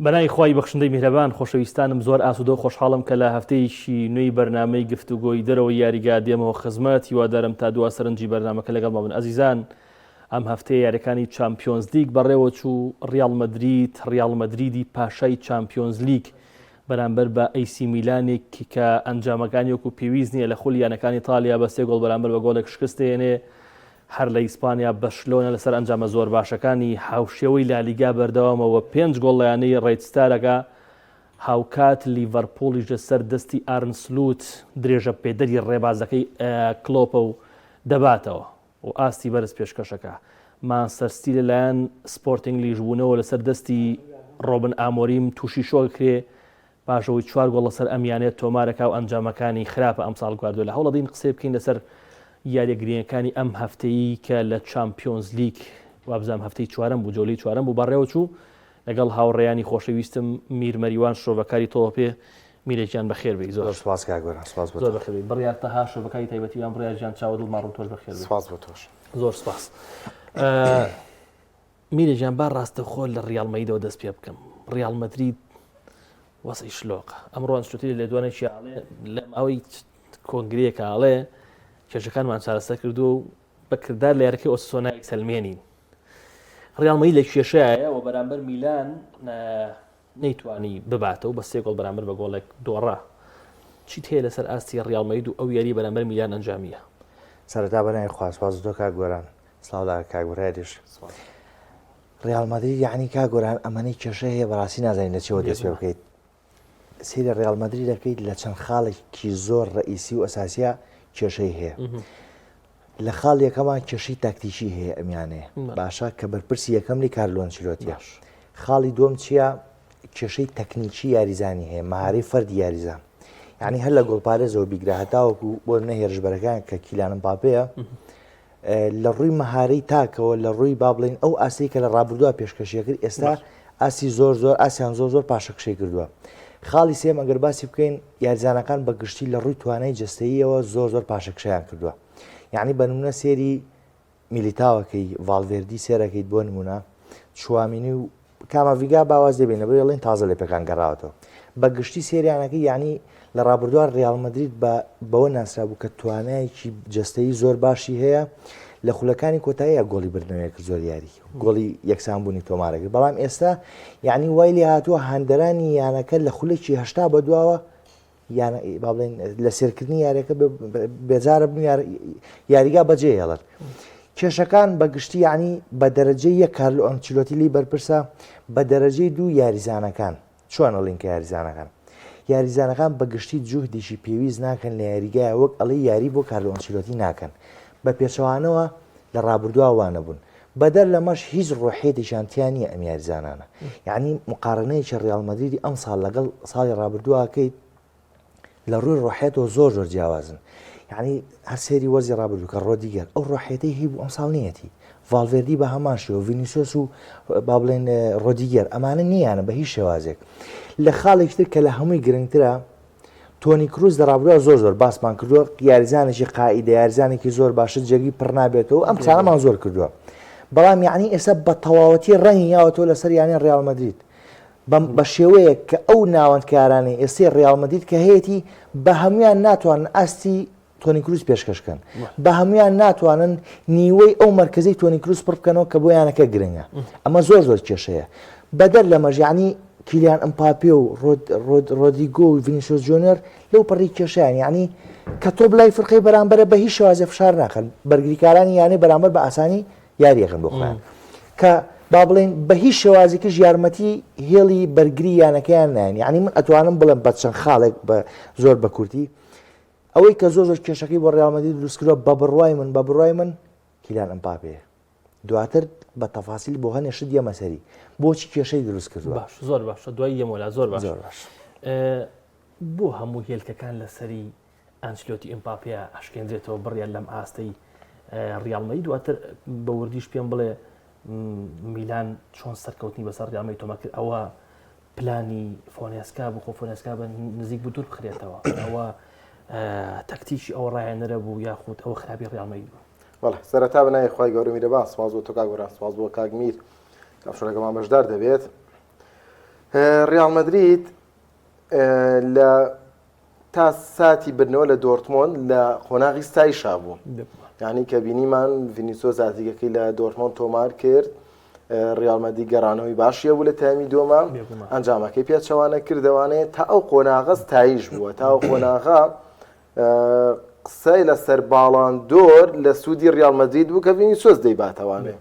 بەنای خی بەخشندەی میهرەبان خۆشەویستانم زۆر ئاسوودە و خۆشحاڵم کە لە هەفتەیەکی نوێی بەرنامەی گفتوگۆی دەرەوە یاریگا دێمەوە خزمەت هیوادارم تا دووە سەرنجی بەرنامەکە لەگەڵ بن ئەزیزان ئەم هەفتەیە یاریەکانی چامپیۆنز لیگ بەڕێوە چوو ڕیال مەدریدی پاشای چامپیۆنز لیگ بەرامبەر بە ئەیسی میلانێکی کە ئەنجامەکانی وەکو پێویست نییە لە خولیانەکانی ئیتالیا بە 3 گۆڵ بەرامبەر بە گۆڵێک شکست دێنێ هەر لە ئیسپانیا بەشلۆنە لەسەر ئەنجامە زۆر باشەکانی هاوشێوەی لالیگا بەردەوامەوە 5 گۆڵ لەیانەی ڕێیتستارەکە هاوکات لیڤەرپۆڵیش لەسەر دەستی ئارنسلوت درێژە پێدەری ڕێبازەکەی کلۆپە و دەباتەوە و ئاستی بەرز پێشکەشەکە مانچستەر لەلایەن سپۆرتینگ لیژبوونەوە لەسەر دەستی ڕۆبن ئامۆریم تووشی شۆکرێ پاشەوەی 4 گۆڵ لەسەر ئەمیانێت تۆمارەکە و ئەنجامەکانی خراپە ئەمساڵ گواردووە لە هەوڵەدەین قسە بکەین لەسەر یاریەگرینەکانی ئەم هەفتەیە کە لە چامپیۆنز لیگ وابزانام هەفتەی چوارەم بوو جۆلەی چوارەم بوو بەڕێوە چوو لەگەڵ هاوڕێیانی خۆشەویستم میرمەریوان شۆڤەکاری تۆپێ میرێکیان بەخێر بێی زۆر سپاس کاگۆران سپاس زۆر بەخێر بێی بڕیار تەها شۆڤەکاری تایبەتیوان بڕیارجان چاوە دڵ ماڕوو تۆش بەخێر بێی سپاس بۆ تۆش زۆر سپاس میرێجان با ڕاستەخۆ لە ڕیال مەدریدەوە دەست پێ بکەم ڕیال مەدرید وەسەی شلۆقە ئەمڕۆ ئەنشتوتی لە دوانێکی ئاڵێ لە ماوەی کۆنگرەیەکە ئاڵێ کێشەکانمان چارەسەر کردو و بەکردار لە یارەکەی ئۆساسۆنای سەلمێنین ڕیال مەدرید لە کێشەیە و بەرامبەر میلان نەیتوانی بباتەوە بە 3 گۆڵ بەرامبەر بە گۆڵێک دۆڕا چیت هەیە لەسەر ئاستی ڕیال مەدرید و ئەو یاری بەرامبەر میلان ئەنجامیە سەرەتا بەنای خوا سپاس بۆ تۆ کاگۆران سڵاو کاگۆرایش ڕیال مەدرید یعنی کاگۆران ئەمەی کێشە هەیە بەڕاستی نازانین لە چێوە دەست پێ بکەیت سەیری ڕیال مەدرید دەکەیت لە چەند خاڵێکی زۆر ڕئیسی و ئەساسیە کێشەی هەیە لە خاڵ یەکەمان کێشەی تاکتیکی هەیە ئەمیانەیە باشە کە بەرپرسی یەکەملی کارلۆ ئەنچیلۆتیە خاڵی دووەم چییە کێشەی تەکنیکی یاریزانی هەیە مەهارەی فەردی یاریزان یعنی هەر لە گۆڵپارێزەوە بیگرا هەتاوەکو بۆ هێرشبەرەکان کە کیلان ئەمباپەیە لە ڕووی مەهارەی تاکەوە لە ڕووی با بڵین ئەو ئاسی کە لە ڕابردووە پێشکەشیە کرد ئێستا ئاسی زۆر ئاسیان زۆر پاشەکشەی کردووە خاڵی سێم ئەگەر باسی بکەین یاریزانەکان بەگشتی لە ڕووی توانای جستەییەوە زۆر پاشەکشەیان کردووە یعنی بە نمونە سێری میلیتاوەکەی ڤالڤێردی سێرەکەیت بۆ نمونە چوامینی و کاماڤیگا باواز دەبێنە بڵێن تازە لە پێکان گەڕاوەتەوە بەگشتی سێریانەکەی یعنی لە ڕابردووە ڕیال مەدرید بەوە ناسرا بوو کە توانایەکی جستەیی زۆر باشی هەیە لە خولەکانی کۆتاییە گۆڵی بردنەوەیەک زۆر یاری گۆڵی یەکسانبوونی تۆمارەکە بەڵام ئێستا یعنی وای لێ هاتووە هەندەرانی یانەکە لە خولێکی هەشتا بەدواوە با بڵێن لە سێرکردنی یاریەکە بێجارە بن یاریگا بەجێ هێڵن کێشەکان بەگشتی یعنی بە دەرەجەی یەک کارلۆ ئەنچیلۆتی لی بەرپرسە بە دەرەجەی دوو یاریزانەکان چۆن ئەڵین کە یاریزانەکان بەگشتی جوهدیشی پێویست ناکەن لە یاریگایە وەک ئەڵێ یاری بۆ کارلۆ ئەنچیلۆتی ناکەن بە پێچەوانەوە لە ڕابردووانە بوون بەدەر لەمەش هیچ ڕۆحێتیشانتیان نیە ئەم یاریزانانە یعنی مقارنەیەکی ڕیال مەدریدی ئەم ساڵ لەگەڵ ساڵی ڕابردووەکەیت لە ڕووی ڕۆحێتەوە زۆر جیاوازن یعنی هەسێری وەرزی ڕابردوو کە ڕۆدیگەر ئەو ڕۆحێتەی هی بوو ئەم ساڵ نیەتی ڤالڤێردی بە هەمان شێوە ڤینیسیۆس و با بڵێن ڕۆدیگەر ئەمانە نییانە بە هیچ شێوازێک لە خاڵێکتر کە لە هەمووی گرنگترە تۆنی کروس لە ڕابردووە زۆر باسمان کردووە یاریزانێکی قائیدە یاریزانێکی زۆر باشە جێگی پڕ نابێتەوە ئەم چارەمان زۆر کردووە بەڵام یعنی ئێستا بە تەواوەتی ڕەنگی یاوەتەوە لەسەر یانی ڕیال مەدرید بە شێوەیە کە ئەو ناوەندکارانی ئێستا ڕیال مەدرید کە هەیەی بە هەمویان ناتوانن ئاستی تۆنی کروس پێشکەشکەن بە هەمویان ناتوانن نیوەی ئەو مرکزی تۆنی کروس پڕ بکەنەوە کە بۆ یانەکە گرنگە ئەمە زۆر کێشەیە بەدەر لە مەژیانی کیلیان ئەمپاپێ و ڕۆدیگۆ و ڤینیسیۆس جونیۆر لەو پەڕی کێشیان یعنی کە تۆ بلای فرقەی بەرامبەرە بە هیچ شێوازێ فشار ناکەن بەرگریکارانی یانەی بەرامبەر بە ئاسانی یاریەکەن بۆ خۆیان کە با بڵێن بە هیچ شێوازێکیش یارمەتی هێڵی بەرگری یانەکەیان نایەن یعنی من ئەتوانم بڵێم بە چەند خاڵێک بە زۆر بە کورتی ئەوەی کە زۆر کێشەکەی بۆ ڕیال مەدرید دروستکردووە بە بڕوای من کیلیان ئەمپاپێیە دواتر بە تەفاسیل بۆ هەنێ شت دیەمە سەری بۆچی کێشەی دروست کردووە باش زۆر باشە دوای یەمۆلا زۆر باش بۆ هەموو هێلکەکان لەسەری ئەنچلۆتی ئەمپاپێ ئەشکێنرێتەوە بڕیان لەم ئاستەی ڕیال مەدرید دواتر بە وردیش پێم بڵێ میلان چۆن سەرکەوتنی بەسەر ڕیال مەدرید تۆمە کرد ئەوە پلانی فۆنێسکا بوو خۆ فۆنێسکا بە نزیک بوو دوور بخرێتەوە ئەوە تەکتیکی ئەو ڕایەنەرە بوو یاخود ئەوە خراپی ڕیال مەدرید بوو والله سەرەتا بنای خی گەورە میرەبان سپاس بۆ تۆ کاگۆران سپاس بۆ کاک میر کەم شوڕێگەمان بەشدار دەبێت ریال مەدرید لە تا ساتی برنەوە لە دۆرتمۆند لە قۆناغی ستایشا بوو، یعنی کە بینیمان ڤینیسیۆس زاتیگەکەی لە دۆرتمۆند تۆمار کرد، ریال مەدرید گەڕانەوەی باشیە بوو لە تایمی دۆمە، ئەنجامەکەی پێچەوانە کردەوانەیە تا ئەو قۆناغە ستایش بووە، تا ئەو قۆناغا قسەی لەسەر باڵان دۆر لە سوودی ریال مەدرید بوو کە ڤینیسیۆس دەیباتەوانێ.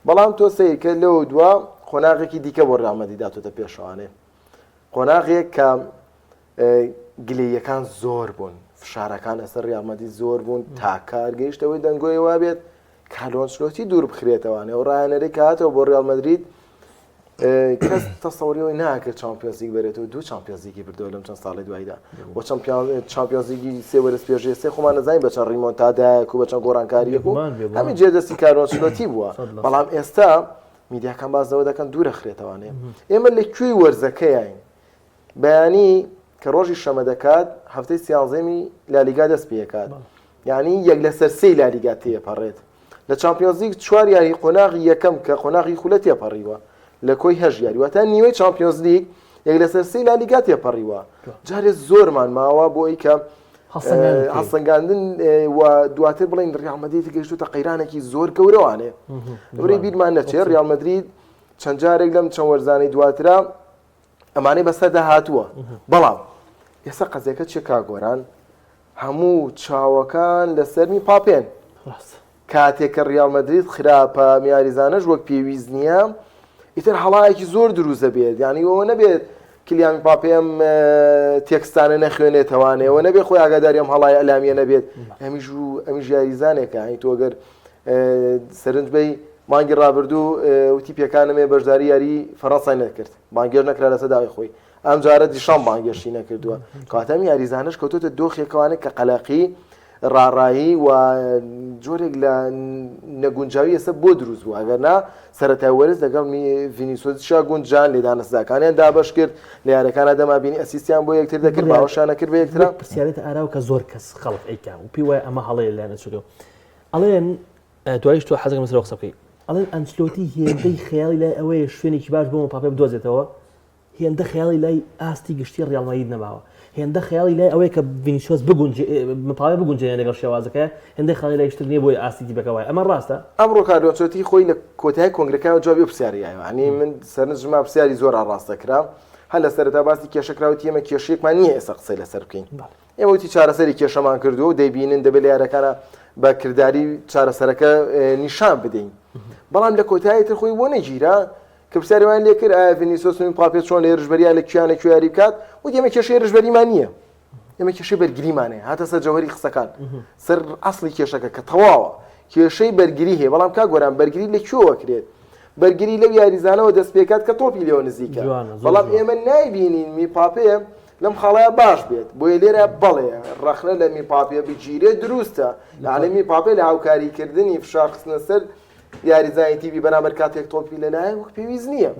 بەڵام تۆ سەیرکە لەوە دووە قۆناغێکی دیکە بۆ ریال مەدرید داتۆتە پێشەوانێ، قۆناغێک کە گلەییەکان زۆر بوون، فشارەکان لەسەر ریال مەدرید زۆر بوون، تا کارگەیشتەوەی دەنگۆیەوە بێت کارلۆ ئەنچلۆتی دوور بخرێتەوەوانێ و ڕایەنەرێک هاتەوە بۆ ریال مەدرید کەس تەسەووریەوەی ناکرد چامپیۆنز لیگ بێتەوە، دوو چامپیۆنز لیگی بردەوە لەم چەند ساڵی دواییدا، بۆ چامپیۆنز لیگی سێ وەرز پێشێ سێ خۆمان نەزانین بە چەند ڕیمۆنتادایەک و بە چەند گۆڕانکاریەک و هەمی جێدەستی کارلۆ ئەنچلۆتی بووە. بەڵام ئێستا میدیاکان بازەوە دەکەن دوورە خرێتەوانێ. ئێمە لەکوێی وەرزەکەیین بەیانی کە ڕۆژی شەمە دەکات هەفتەی سیانزەمی لالیگا دەست پێکات، یعنی یەک لەسەر سێی لالیگا تێپەڕێت. لە چامپیۆنز لیگ چوار یاری قۆناغی یەکەم کە قۆناغی خولە تێپەڕیوە لە کۆی هەژ یاری، واتە نیوەی چامپیۆنز لیگ یەک لەسەر سێی لالیگا تێپەڕیوە. جارێ زۆرمان ماوە بۆ ئەی کە هەڵسەنگاندن و دواتر بڵین ریال مەدرید گەیشتوتە قەیرانێکی زۆر گەورەوانێ. بڕێ بیرمان نەچێت ریال مەدرید چەند جارێک لەم چەند وەرزانەی دواترە ئەمانەی بەسەردا هاتووە. بەڵام ئێستا قەزێکە چێ کاگۆران هەموو چاوەکان لەسەرمی پاپێن، کاتێککە ریال مەدرید خراپە میاریزانەش وەک پێویست نییە ئیتر هەڵایەکی زۆر دروزە بێت، یعنی ئەوە نەبێت کلیامی پاپێم تێکستانە نەخوێنێتەوانێ، ئەوە نەبێت خۆی ئاگاداری ئەم هەڵای ئەلامیە نەبێت، ئەمیش یاریزانێکە. هەی تۆ گەر سەرنج بەی مانگی ڕابردوو وتی پێکانمێ بەشداری یاری فەڕەنسای نەکرد، بانگێر نەکرا لەسەر داوای خۆی، ئەم جارە دیشان بانگێشتی نەکردووە، کاتەمی یاریزانش کەوتۆتە دۆخێکەوانێک کە قەلەقی ڕاڕایی و جۆرێک لە نەگونجاوی ئێستا بۆ دروست بوو، ئەگەرنا سەرەتای وەرز لەگەڵ ڤینیسیۆسیشا گونجان لێدانەسداکانیان دابەش کرد، لە یارەکانە دەمابینی ئەسیستیان بۆ یەکتر دەکرد، باوەشانە کرد بە یەکترا. پرسیارێتە ئاراو کە زۆر کەس خەڵک ئەیکا و پێی وایە ئەمە هەڵەیە لایەنە چۆکەوە ئەڵێن دواییش تۆ حەزەکەم لەسەر قسە بکەی، ئەڵێن ئەنچلۆتی هێندەی خەیاڵی لای ئەوەیە شوێنێکی باش بۆ مەپاپێ بدۆزێتەوە، هێندە خەیاڵی لای ئاستی گشتی ریال مەدرید نەماوە، هێندە خەیاڵی لای ئەوەیە کە ڤینیسیۆس مەپاپێ بگونجێنێ لەگەڵ شێوازەکە، هێندە خەیاڵی لای شتر نییە بۆی ئاستی بەکەوای. ئەمە ڕاستە؟ ئەمڕۆ کارلۆ ئەنچلۆتی خۆی لە کۆتایی کۆنگرەکەیەوە جوابی پرسیاریایەوە، یعنی من سەرنجما پرسیاری زۆر ڕاستەکرا، هەر لە سەرەتا باسی کێشەکراوەتی ئێمە کێشەیەکمان نییە ئێستا قسەی لەسەر بکەین، ئێمە وتی چارەسەری کێشەمان کردووە و دەیبینن دەبێت لە یارەکانە بە کردداری چارەسەرەکە نیشان بدەین. بەڵام لە کۆتاییتر خۆی بۆ نەگیرا کە پرسیاریوان لێ کرد ئایا ڤینیسیۆس پاپێ چۆن لە ڕژبەریان لە کوێیان لە کوێیاری بکات، و ئێمە کێشەی ڕژبەریمان نییە، ئێمە کێشەی بەرگریمانەیە، هاتە سەر جەوهەری قسەکان، سەر ئەسڵی کێشەکە کە تەواوە کێشەی بەرگری هەیە. بەڵام کاگۆران بەرگری لەکوێوە کرێت؟ بەرگری لەو یاریزانەوە دەست پێکات کە تۆپی لێوە نزیکە، بەڵام ئێمە نایبینین میپاپێ لەم خاڵەیە باش بێت، بۆیە لێرە بەڵێ ڕەخنە لە میپاپێ بگیرێت دروستە، لەعلە میپاپێ لە هاوکاریکردنی فشار خستنە سەر یاریزانی تیوی بەرامبەر کاتێک تۆپی لەلایە وەک پێویست نییە،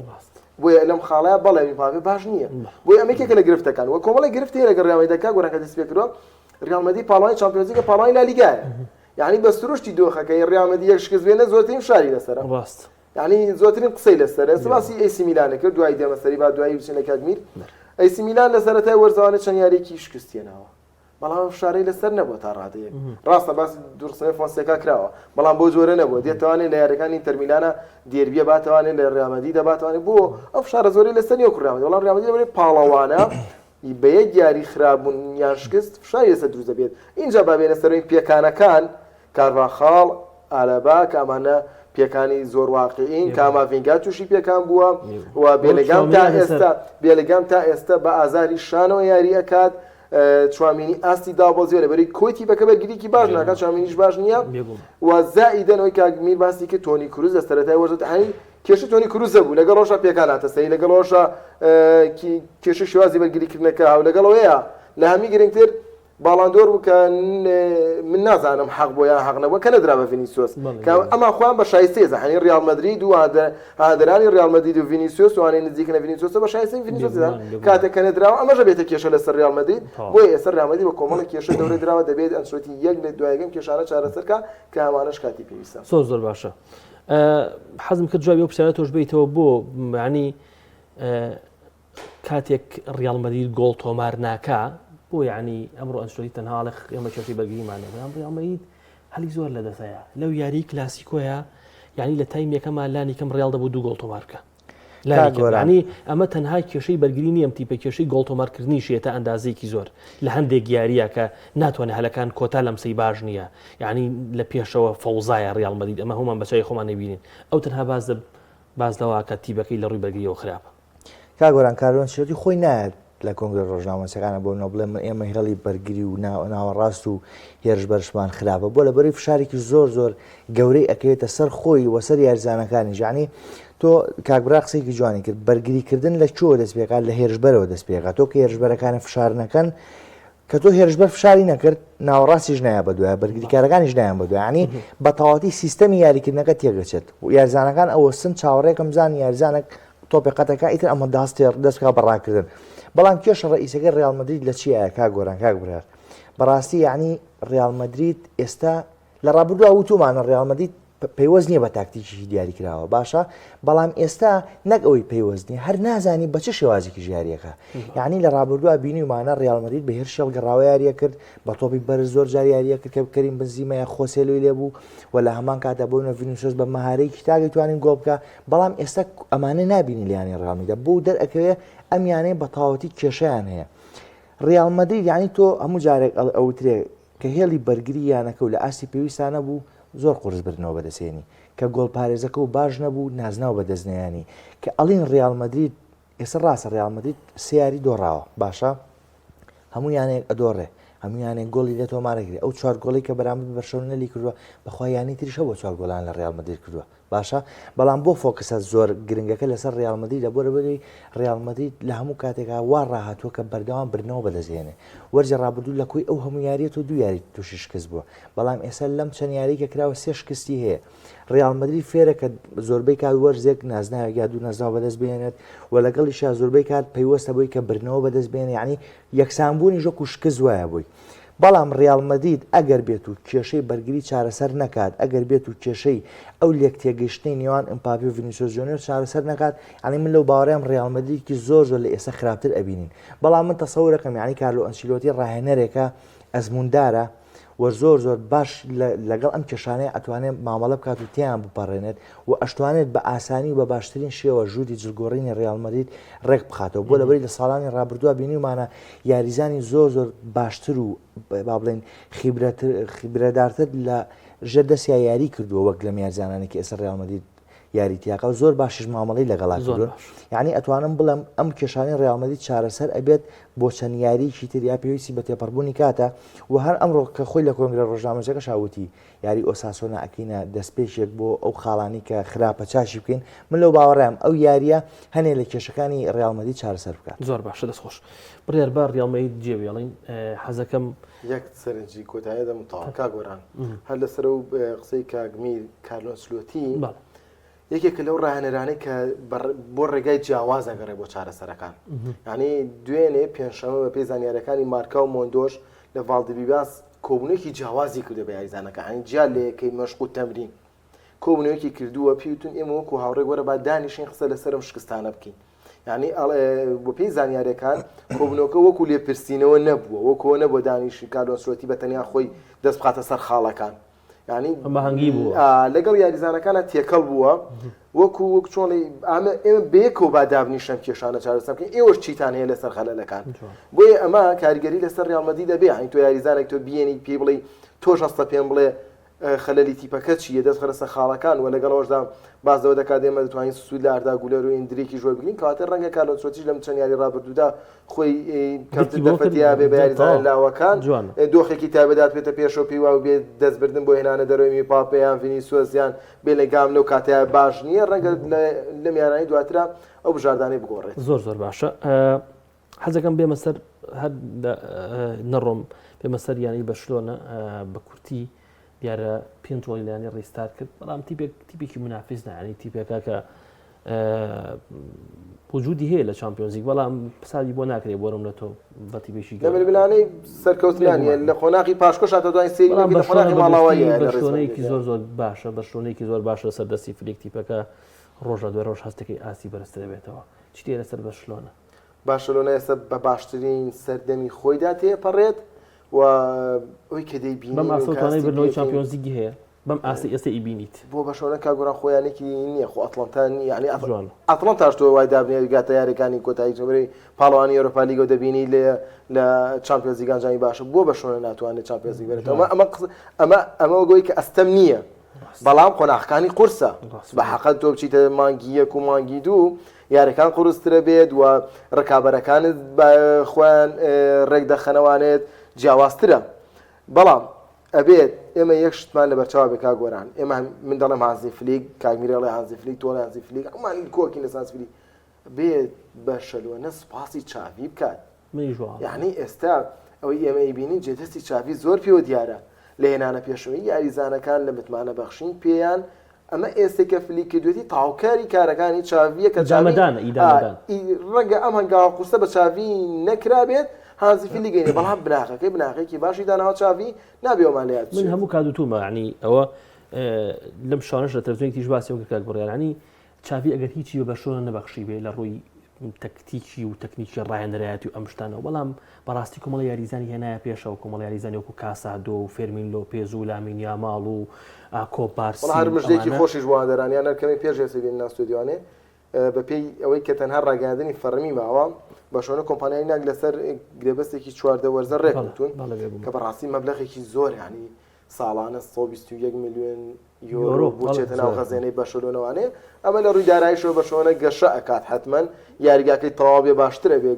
بۆیە لەم خاڵەیە بەڵێ میپاپێ باش نییە، بۆیە ئەمەیەکێکە لە گرفتەکان وە کۆمەڵی گرفتی لەگەڵ ریال مەدریدەکە گۆرانکە دەست پێ کردووە. ریال مەدرید پاڵانی چامپیۆنز لیگە پاڵانی لالیگایە، یعنی بە سروشتی دۆخەکەی ریال مەدرید یەک شکست بێنە زۆرترین فشاری لەسەرە، یعنی زۆرترین قسەی لەسەرە. باسی ئێسی میلان کرد دوای دێمەسەری با دوای بچینە کاتمیر، ئێسی میلان لە سەرەتای وەرزەوانە چەند یاریکی شکستێناوە، بەڵام فشارەی لەسەر نەبووە تا ڕادەیەک، ڕاستە باسی دوورخستنەوەی فۆنسێکا کراوە، بەڵام بۆ جۆرە نەبووە، دێتوانێت لە یاریەکانی ئینتەر میلانە دێربیە باتوانێت لە ریال مەدریدە باتوانێت، بۆ ئەو فشارە زۆری لەسەر نییە ریال مەدرید، بەڵام ریال مەدرید بەرەی پاڵەوانە بە یەک یاری خراپبوون یان شکست فشاری لەسەر دروست دەبێت. اینجا با بێنە سەرەوەی پێکانەکان، کارڤاخاڵ، ئالەبا کە ئەمانە پێکانی زۆر واقعین، کاماڤینگا تووشی پێکان بووە و بێلگام تا ئێستا بە ئازاری شانەوە یاری ئەکات، چوامینی ئاستی دابۆزیێ لەبەری کۆتی بەکە بەرگریکی باش ناکات، چوامینیش باش نییە، و زائیدەن ئەوەی کاگمیر باسی کە تۆنی کروز لە سەرەتای وەرزەوە هەنی کێشە تۆنی کروزە بوو، لەگەڵ ڕۆژە پێکان هاتە سەری، لەگەڵ ڕۆژە کێشە شێوازی بەرگریکردنەکە هاو لەگەڵەوەیە لە هەمی گرنگتر باڵاندۆر بوو کە من نازانم حەق بۆ یان حەق نەبووە کە نەدرا بە ڤینیسیۆس، ئەما خۆیان بە شایستەی زەحانی ریال مەدرید و هادەرانی ریال مەدرید و ڤینیسیۆس وانەی نزیکە ڤینیسیۆسە بە شایستەی ڤینیسیۆسدا کاتێک کە نەدراوە ئەمەژە بێتە کێشە لەسەر ریال مەدرید، بۆیە ئێستا ریال مەدرید بە کۆمەڵی کێشە دەورەی دراوە دەبێت ئەنچلۆتی یەک لە دوایەکەم کێشانە چارەسەرکە کە هەمانەش کاتی پێویستە. زۆر باشە. حەزم کرد جوابی ئەو پرسیارە تۆش بیتەوە بۆ یعنی کاتێک ڕیال مەدرید گۆڵ تۆمار ناکا بۆ یعنی ئەمڕۆ ئەنچلۆتی تەنها ئێمە کێشەی بەرگریمانێ بەڵام ڕیال مەدرید هەلی زۆر لە دەستەیە لەو یاری کلاسیکۆیە یعنی لە تایم یەکەمە لانی کەم ڕیال دەبوو 2 گۆڵ تۆمارکە ینی ئەمە تەنها کێشەی بەرگری نیە تیپە کێشەی گۆڵ تۆمارکردنی شێتە ئەندازەیەکی زۆر لە هەندێک یاریە کە ناتوانێت هەلەکان کۆتا لەمسەی باش نییە یعنی لە پێشەوە فەوزایە ڕیال مەدرید ئەمە هەمان بەچای خۆمان نەبینین ئەو تەنها باز لەوە کە تیبەکەی لە ڕووی بەرگریەوە خراپە کاگۆران کارۆن شێتی خۆی نایەت لە کۆنگرە ڕۆژنامەسەکانە بۆ نۆ بڵێ ئێمە هێڵی بەرگری و ناوەڕاست و هێرش بەرشمان خراپە بۆ لە بەری فشارێکی زۆر گەورەی ئەکەوێتە سەر خۆی وەسەر یاریزانەکانی ژانی تۆ کاکبرا قسەیەکی جوانی کرد بەرگریکردن لە چۆ دەست پێکات لە هێرشبەرەوە دەست پێکات تۆ کە هێرشبەرەکانە فشار نەکەن کە تۆ هێرشبەر فشاری نەکرد ناوەڕاستیش نایە بە دوایە بەرگریکارەکانیش نایان بە دوای ینی بە تەواوەتی سیستەمی یاریکردنەکە تێگەچێت یاریزانەکان ئەوەستن چاوەڕێکم زان یاریزانێک تۆپێقەتەکە ئیتر ئەمە دەست بکات بەڕاکردن بەڵام کێشە ڕئیسەکەی ڕیال مەدرید لە چیایە کاگۆران کاکبرار بەڕاستی یعنی ڕیال مەدرید ئێستا لە ڕابردووە وتومانە ڕیال مەدرید پەیوەست نییە بە تاکتیکی دیاریکراوە باشە بەڵام ئێستا نەک ئەوەی پەیوەستنی هەر نازانی بە چه شێوازێکی ژیاریەکە یعنی لە ڕابردووە بینیمانە ڕیال مەدرید بە هێر شێڵ گەڕاوە یاریە کرد بە تۆپی بەرز زۆر جار یاریە کرد کە کەریم بنزیمەیە خۆسێلوی لێبوو و لە هەمان کاتە بوونە ڤینیسیۆس بە مەهارەیەکی تاگەی توانین گۆڵ بکە بەڵام ئێستا ئەمانە نابینی لیانی ڕیال مەدرید بۆ دەرئەکەوێ ئەم یانەیە بە تەواوەتی کێشەیان هەیە ڕیال مەدرید یعنی تۆ هەموو جارێک ئەوترێ کە هێڵی بەرگری یانەکە و لە ئاستی پێویستانە بوو زۆر قورس برنەوە بەدەستێنی کە گۆڵ پارێزەکە و باش نەبوو نازناو بەدەستنیانی کە ئەڵین ڕیال مەدرید ئێستا ڕاستە ڕیال مەدرید سیاری دۆڕاوە باشە هەموو یانەیەک ئەدۆڕێ هەموو یانێک گۆڵی لێ تۆمارەگرێ ئەو 4 گۆڵی کە بەرامبەر بەرشەلونەلی کردووە بەخوا یانی تریشە بۆ 4 گۆڵان لە ڕیال مەدرید کردووە باشە بەڵام بۆ فۆکسە زۆر گرنگەکە لەسەر ڕیال مەدرید لە بۆرەبەری ڕیال مەدرید لە هەموو کاتێکا وا ڕاهاتووە کە بەردەوام برنەوە بەدەستێنێ وەرجە ڕابردوو لە کوی ئەو هەموو یاریێت و 2 یاری تووشی شکست بووە بەڵام ئێستا لەم چەند یاریکە کراوە 3 شکستی هەیە ڕیال مەدرید فێرە کە زۆربەی کات وەرزێک نازناوێک یا دوو نەزاو بەدەست بێنێت و لەگەڵیشا زۆربەی کات پەیوەستە بۆی کە برنەوە بەدەست بێنێ یعنی یەکسانبوونی ژۆک و شکست وایە بووی بەڵام ڕیال مەدرید ئەگەر بێت و کێشەی بەرگری چارەسەر نەکات ئەگەر بێت و کێشەی ئەو لێک تێگەیشتنی نێوان ئەمپاپی و ڤینیسیۆس جونیۆر چارەسەر نەکات ینی من لەو باوەڕێم ڕیال مەدریدی زۆر لە ئێستا خراپتر ئەبینین بەڵام من تەسەورەکەم یعنی کارلۆ ئەنچیلۆتی ڕاهێنەرێکە ئەزموندارە و زۆر باش لەگەڵ ئەم کێشانەیە ئەتوانێت مامەڵە بکات و تیان بپەڕێنێت و ئەشتوانێت بە ئاسانی و بە باشترین شێوە ژووری جلگۆڕینی ڕیال مەدرید ڕێک بخاتەوە بۆ لەبەری لە ساڵانی ڕابردووە بینیمانە یاریزانی زۆر باشتر و با بڵێن خیبرەدارتر لە ژێر دەستیا یاری کردووە وەک لە یاریزانانێکی ئێستا ڕیال مەدرید یاریتیاقە و زۆر باشش مامەڵەی لەگەڵا کردوون یعنی ئەتوانم بڵم ئەم کێشانی ڕیال مەدرید چارەسەر ئەبێت بۆ چەند یاریکی تر یا پێویستی بە تێپەڕبوونی کاتە و هەر ئەمڕۆ کە خۆی لە کۆنگرە ڕۆژنامەکە شاوتی یاری ئۆساسۆنا ئەکەینە دەستپێشێک بۆ ئەو خاڵانی کە خراپە چاشی بکەین من لەو باوەڕێم ئەو یاریە هەنێ لە کێشەکانی ڕیال مەدرید چارەسەر بکات زۆر باشە دەستخۆش بڕیار بە ڕیال مەدرید جێبێڵین حەزەکەم یەک سەرنجی کۆتاییە دەمتەواو کاگۆران هەر لەسەر و قسەی کاگمیر کارلۆ ئەنچلۆتی یەکێکە لەو ڕاهێنەرانەی کە بۆ ڕێگای جیاواز ئەگەڕێ بۆ چارەسەرەکان یعنی دوێنێ پێنجشەمە بە پێی زانیاریەکانی مارکا و مۆندۆش لە ڤالدبیباس کۆبوونێکی جیاوازی کردو بە یاریزانەکە ینی جیال لە یەکەی مەشق و تەمرین کۆبوونەوەیەکی کردووە پێوتون ئێمە وەکو هاوڕێک وەرە با دانیشین قسە لەسەرم شکستانە بکەین یعنی بۆ پێی زانیاریەکان کۆبوونەوەکە وەکو لێپرسینەوە نەبووە وەکو نەبووە دانیشی کارلۆ ئەنچلۆتی بەتەنیا خۆی دەست بخاتە سەر خاڵەکان ینی بەهەنگی بووە لەگەڵ یاریزانەکانە تێکەڵ بووە وەکو چۆنی ئێمە بەیەکەوە با دابنیشەم کێشانە چارەسەر بکەین ئێوەش چیتان هەیە لەسەر خەلەلەکان بۆیە ئەمە کاریگەری لەسەر ڕیال مەدرید دەبێ ینی تۆ یاریزانێک تۆ بێنی پێی بڵێ تۆش هەستە پێم بڵێ خەلەلی تیپەکە چیە دەست خەرە سەر خاڵەکان و لەگەڵەوەشدا بازەوە دەکات ئێمە دەتوانین سوود لە ئەردا گولەر و ئیندریکی ژۆی بگرین کەواتە ڕەنگە کارلۆ ئەنچلۆتیش لەم چەند یاری ڕابردوودا خۆی کەمتر دەفەتیا بێ بە یاریزانە لاوەکان دۆخێکی تایبەتدات بێتە پێشەوە پێی وا و بێت دەستبردن بۆ هێنانە دەرەوەی پاپەیان ڤینیسیۆسیان بێ لە گام لەو کاتەیە باش نییە ڕەنگە لەم یارانی دواترا ئەو بژاردانەی بگۆڕێت زۆر باشە حەزەکەم بێمە سەر هەر نەڕۆم بێمە سەر یانی بەشلۆنە بە کورتی دیارە پێنج وەلیانی ڕێستار کرد بەڵام تیپێکی منافیس نانی تیپێکە کە وجودی هەیە لە چامپیۆنزیک بەڵام پسادی بۆ ناکرێ بۆرم لە تۆ بە تیپێکی بلانەی سەرکەوتنیانە لە خۆناقی پاشکۆش هاتە دوای سێری لە خۆناقی ماڵاوایە بەشلۆنەیەکی زۆر باشە بەشلۆنەیەکی زۆر باشە لەسەر دەستی فلێک تیپەکە ڕۆژە دوای ڕۆژ هەستێکی ئاسی بەرزتر دەبێتەوە چی لەسەر بەشلۆنە باشەلۆنە ئێستا بە باشترین سەردەمی خۆیدا تێپەڕێت و ئەوی کە دەیبینی بەم ئاسەوتوانەی بردنەوەی چامپیۆنز لیگی هەیە بەم ئاستی ئێستا ئیبینیت بۆ بەشەوەنە کاگۆران خۆیانێکی نییە خۆ ئەتڵەنتان یعنی ئەتڵەنتاش تۆ وای دابنێت گاتە یاریەکانی کۆتایی جەبرەی پاڵەوانی ئەوروپا لیگە دەبینی لە چامپیۆنز لیگان جانی باشە بۆ بەشەوەنە ناتوانێت چامپیۆنز لیگ بێت ئەمە گۆی کە ئەستەم نییە بەڵام قۆناغەکانی قورسە بە حەقەت تۆ بچیتە مانگی یەک و مانگی دوو یاریەکان قورسترە بێت و ڕکابەرەکانت خۆیان ڕێک دەخەنەوانێت جیاوازترە بەڵام ئەبێت ئێمە یەک شتمان لە بەرچاو بێ کاگۆران ئێمە من دەڵێم هانزی فلیک کاگمیرێڵی هانزی فلیک تۆڵی هانزی فلیک ئەمان کۆکی لە سانس فلیک بێت بەشەلۆنە سوپاسی چاوی بکات یعنی ئێستا ئەوەی ئێمە ئیبینین جێدەستی چاوی زۆر پێوە دیارە لە هێنانە پێشەوەی یاریزانەکان لە متمانە بەخشین پێیان ئەمە ئێستێکە فلیک کردوێتی تاوکاری کارەکانی چاویە کە جامەدانە ڕەنگە ئەم هەنگاوە قورسە بە چاوی نەکرابێت هانزی فلیک گەینێ بەڵام بناغەکەی باشی داناوە چاوی نابێەوەمان لات من هەموو کادوتومە ینی ئەوە لەم شانش لە تەلەڤیزیۆنی تیژ باسی کرد بڕیان ینی چاوی ئەگەر هیچی بە بەشۆنە نەبەخشی بێ لە ڕووی تەکتیکی و تەکنیکی ڕایەندەرایەتی و ئەم شتانەوە بەڵام بەڕاستی کۆمەڵی یاریزانی هێنایە پێشەوە کۆمەڵی یاریزانی وەکو کاسادۆ و فێرمین لۆپێز و لامین یاماڵ و کۆپارسی هەر مژدێکی خۆشی جوادەرانیان نەرکەمی پێش ێسەبین ناستودیوانێ بە پێی ئەوەی کە تەنها ڕاگەاندنی فەرمی ماوە بەشۆنە کۆمپانیای ناک لەسەر گرێبەستێکی چواردە وەرزە ڕێکوتون کە بەڕاستی مەبلەغێکی زۆر ینی ساڵانە 121 میلیۆن یۆرۆ بچێتە ناو خەزانەی بەشەلۆنەوانێ ئەمە لە ڕووی داراییشەوە بەشۆنە گەشە ئەکات حتمەن یاریگاکەی تەواو بێ باشترە بێ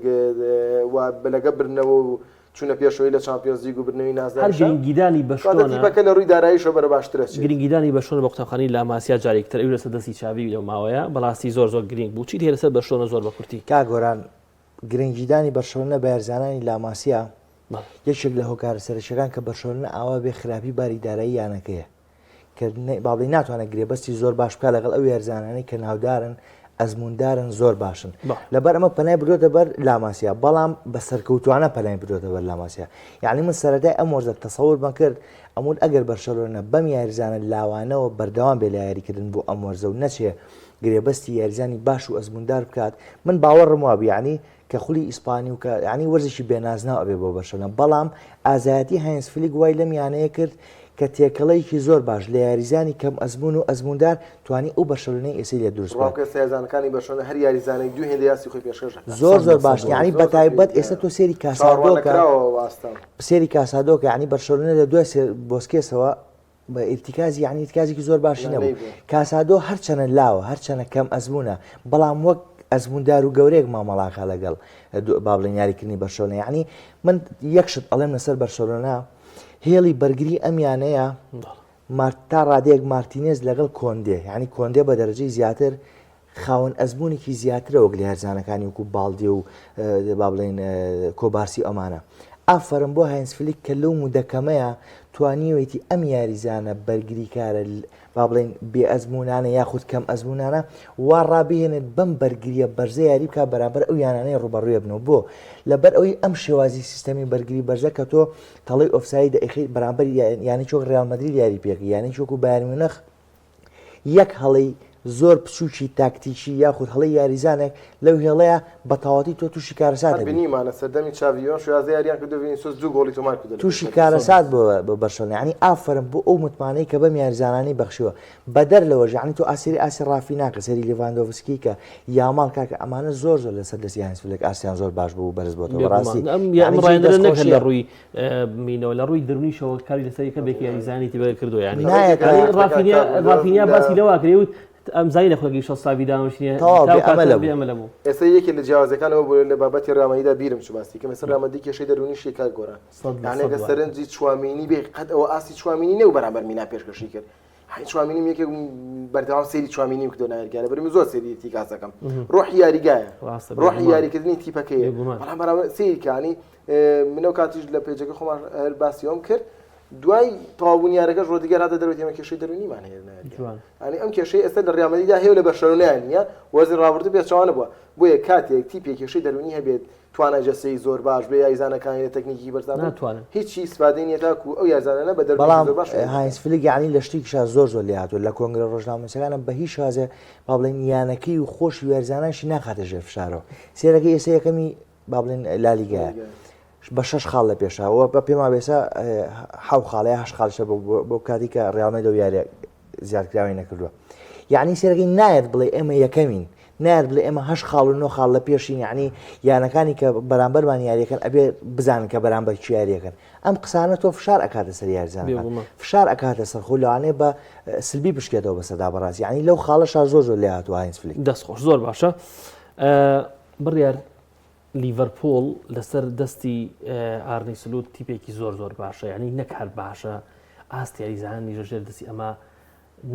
و بەلەگە برنەوە و چونە پێشەوەی لە چامپیۆنز لیگ و برنەوەی نازدار گرنگیدانی بەشۆنە تیپەکە لە ڕووی داراییشەوە بەرە باشترە گرنگیدانی بەشۆنە بە قوتابخانەی لاماسیا جارێکتر ئەو لەسەر دەستی چاوی لەو ماوەیە بەڕاستی زۆر گرنگ بوو چیت هەیە لەسەر بەشۆنە زۆر بە کورتی کاگۆران گرنگیدانی بەشۆنە بە یارزانانی لاماسیا یەکێک لە هۆکارە سەرچەکان کە بەشۆنە ئاوا بێ خراپی باری دارایی یانەکەیە کە باڵی ناتوانێت گرێبەستی زۆر باش بکات لەگەڵ ئەو یارزانانەی کە ناودارن ئەزموندارن زۆر باشن لەبەر ئەمە پەنای برۆتە بەر لاماسیا بەڵام بە سەرکەوتوانە پەلای برۆتە بەر لاماسیا یعنی من سەرەتای ئەم وەرزە تەسەوور بم کرد ئەمون ئەگەر بەرشەلۆنە بەم یاریزانە لاوانەوە بەردەوام بێ لە یاریکردن بۆ ئەم وەرزە و نەچێ گرێبەستی یاریزانی باش و ئەزموندار بکات من باوەڕم وابی یعنی کە خولی ئیسپانی و کە ینی وەرزێکی بێنازناو ئەبێ بۆ بەرشەلۆنە بەڵام ئازایەتی هاینز فلیک وای لەم یانەیە کرد کە تێکەڵەیەکی زۆر باش لە یاریزانی کەم ئەزمون و ئەزموندار توانی ئەو بەشەلۆنەی ئێسەی لێ دروست بکات سێزانەکانی بەشەلۆنە هەر یاریزانەی دوو هێندە یاسی خۆی پێشکەش زۆر باش یعنی بەتایبەت ئێستا تۆ سێری کاسادۆکە سێری کاسادۆکە یعنی بەشەلۆنە لە دوای بۆسکێسەوە بە ئیرتیکازی یعنی ئیرتیکازێکی زۆر باشی نەبوو کاسادۆ هەرچەنە لاوە هەرچەنە کەم ئەزمونە بەڵام وەک ئەزموندار و گەورەیەک مامەڵاکە لەگەڵ با بڵێن یاریکردنی بەرشەلۆنە یعنی من یەکشت ئەڵێم لەسەر بەرشەلۆنە هێڵی بەرگری ئەمیانەیە تا ڕادەیەک مارتینێز لەگەڵ کۆندێ یعنی کۆندێ بە دەرەجەی زیاتر خاوەن ئەزمونێکی زیاترە وەک لە هەرزانەکانی وەکو باڵدێ و با بڵێن کۆبارسی ئەمانە ئافرم بۆ هاینز فلیک کە لەو مودەکەمەیە توانیوێتی ئەم یاریزانە بەرگریکارە با بڵێن بێ ئەزمونانە یاخود کەم ئەزمونانە وا ڕابێنێت بەم بەرگریە بەرزە یاری بکە بەرامبەر ئەو یانانەی ڕوبەڕوێ بنەوە بۆ لەبەر ئەوەی ئەم شێوازی سیستەمی بەرگری بەرزە کە تۆ تەڵی ئۆفساید دەئەخیت بەرامبەر یانی چۆک ڕیال مەدرید یاری پێکە یانی چۆک و بایەر میونخ یەک هەڵەی زۆر پچوکی تاکتیکی یاخود هەڵی یاریزانێک لەو هێڵەیە بە تەواوەتی تۆ تووشی کارەسات بینیمانە سەردەمی چاویۆن شوازە یاریان کردو ببینین سۆس دوو گۆڵی تۆمار کردو تووشی کارەسات بۆ بەرشەلۆنە یعنی ئافرم بۆ ئەو متمانەی کە بەم یاریزانانی بەخشیوە بەدەر لەوەژ یعنی تۆ ئاسی ڕافی ناکە سەری لیڤاندۆڤسکی کە یامال کاکە ئەمانە زۆر لەسەر دەستی هاینز فلیک ئاسیان زۆر باش بوو بەرز بۆتەوە ڕاستی ڕایەندەرە لە ڕووی مینەوە لە ڕووی دڕنیشەوە کاری لەسەری کە بێکی یاریزانی تیبەر کردو یعنی ڕافینیا باسی لەوە کرێت ئەم زای لە خۆگی شە ساوی داوەشنیە ئێستا یەکی لە جیاوازەکانەوە بۆ لە بابەتی ڕامەیدا بیرم چ باسی کە مەسەر ڕامەدی کێشەی دەرونی شێکا گۆران یانێکە سەرنجی چوامینی بێ قەت ئەوە ئاسی چوامینی نێو بەرامبەر مینا پێشکەشی کرد چوامینیم یەکێک بەردەوام سێری چوامینیم کردو نایرگارە بەرم زۆر سێری تیکاسەکەم ڕۆحی یاریگایە ڕۆحی یاریکردنی تیپەکەیە بەڵام بەرامبەر سێریکانی منەو کاتیش لە پێجەکە خۆمان باسیۆم کرد دوای تەواوبوونیارەکەش ڕۆدیگەر هاتە دەرەوە ئێمە کێشەی دەرونیمان هەیە ینی ئەم کێشەی ئێستا لە ڕیال مەدریددا هەیە لە بەرشەلۆنایان نییە وەرزی ڕابردوو پێچەوانە بووە بۆیە کاتێک تیپێک کێشەی دەرونی هەبێت توانای جەستەی زۆر باش بێ یاریزانەکانی لە تەکنیکی بەرزان ناتوانن هیچی سپادەی نیە تاکو ئەو یاریزانانە بە بەڵام دەرونی زۆر باش هاینز فلیک یعنی لە شتێکیشا زۆر لێ هاتووە لە کۆنگرە ڕۆژنامەنووسەکانە بە هیچ شازێ با بڵێن یانەکەی و خۆشی یاریزانانشی ناخاتە ژێر فشارەوە سێرەکەی ئێستا یەکەمی با بڵێن لالیگایە بە 6 خاڵ لە پێشەوە بە پێما بێسا حەو خاڵەیە 8 خاڵشە بۆ کاتی کە ڕیال مەدرید و یاریە زیادکراوی نەکردووە یعنی سێرەکەی نایەت بڵێ ئێمە یەکەمین نایەت بڵێ ئێمە 8 خاڵ و 9 خاڵ لە پێشین یعنی یانەکانی کە بەرامبەرمان یاریەکەن ئەبێ بزانن کە بەرامبەر چی یاریەکەن ئەم قسانە تۆ فشار ئەکاتە سەر یاریزانەکان فشار ئەکاتە سەر خۆ لەوانەیە بە سلبی بشکێتەوە بە سەدا بەڕاستی یعنی لەو خاڵەشا زۆر لێ هاتووە هاینز فلیک دەستخۆش زۆر باشە بڕیار لیڤەرپۆڵ لەسەر دەستی ئارنی سلوت تیپێکی زۆر باشە یعنی نەک هەر باشە ئاستی یاریزانانی ژێر دەستی ئەمە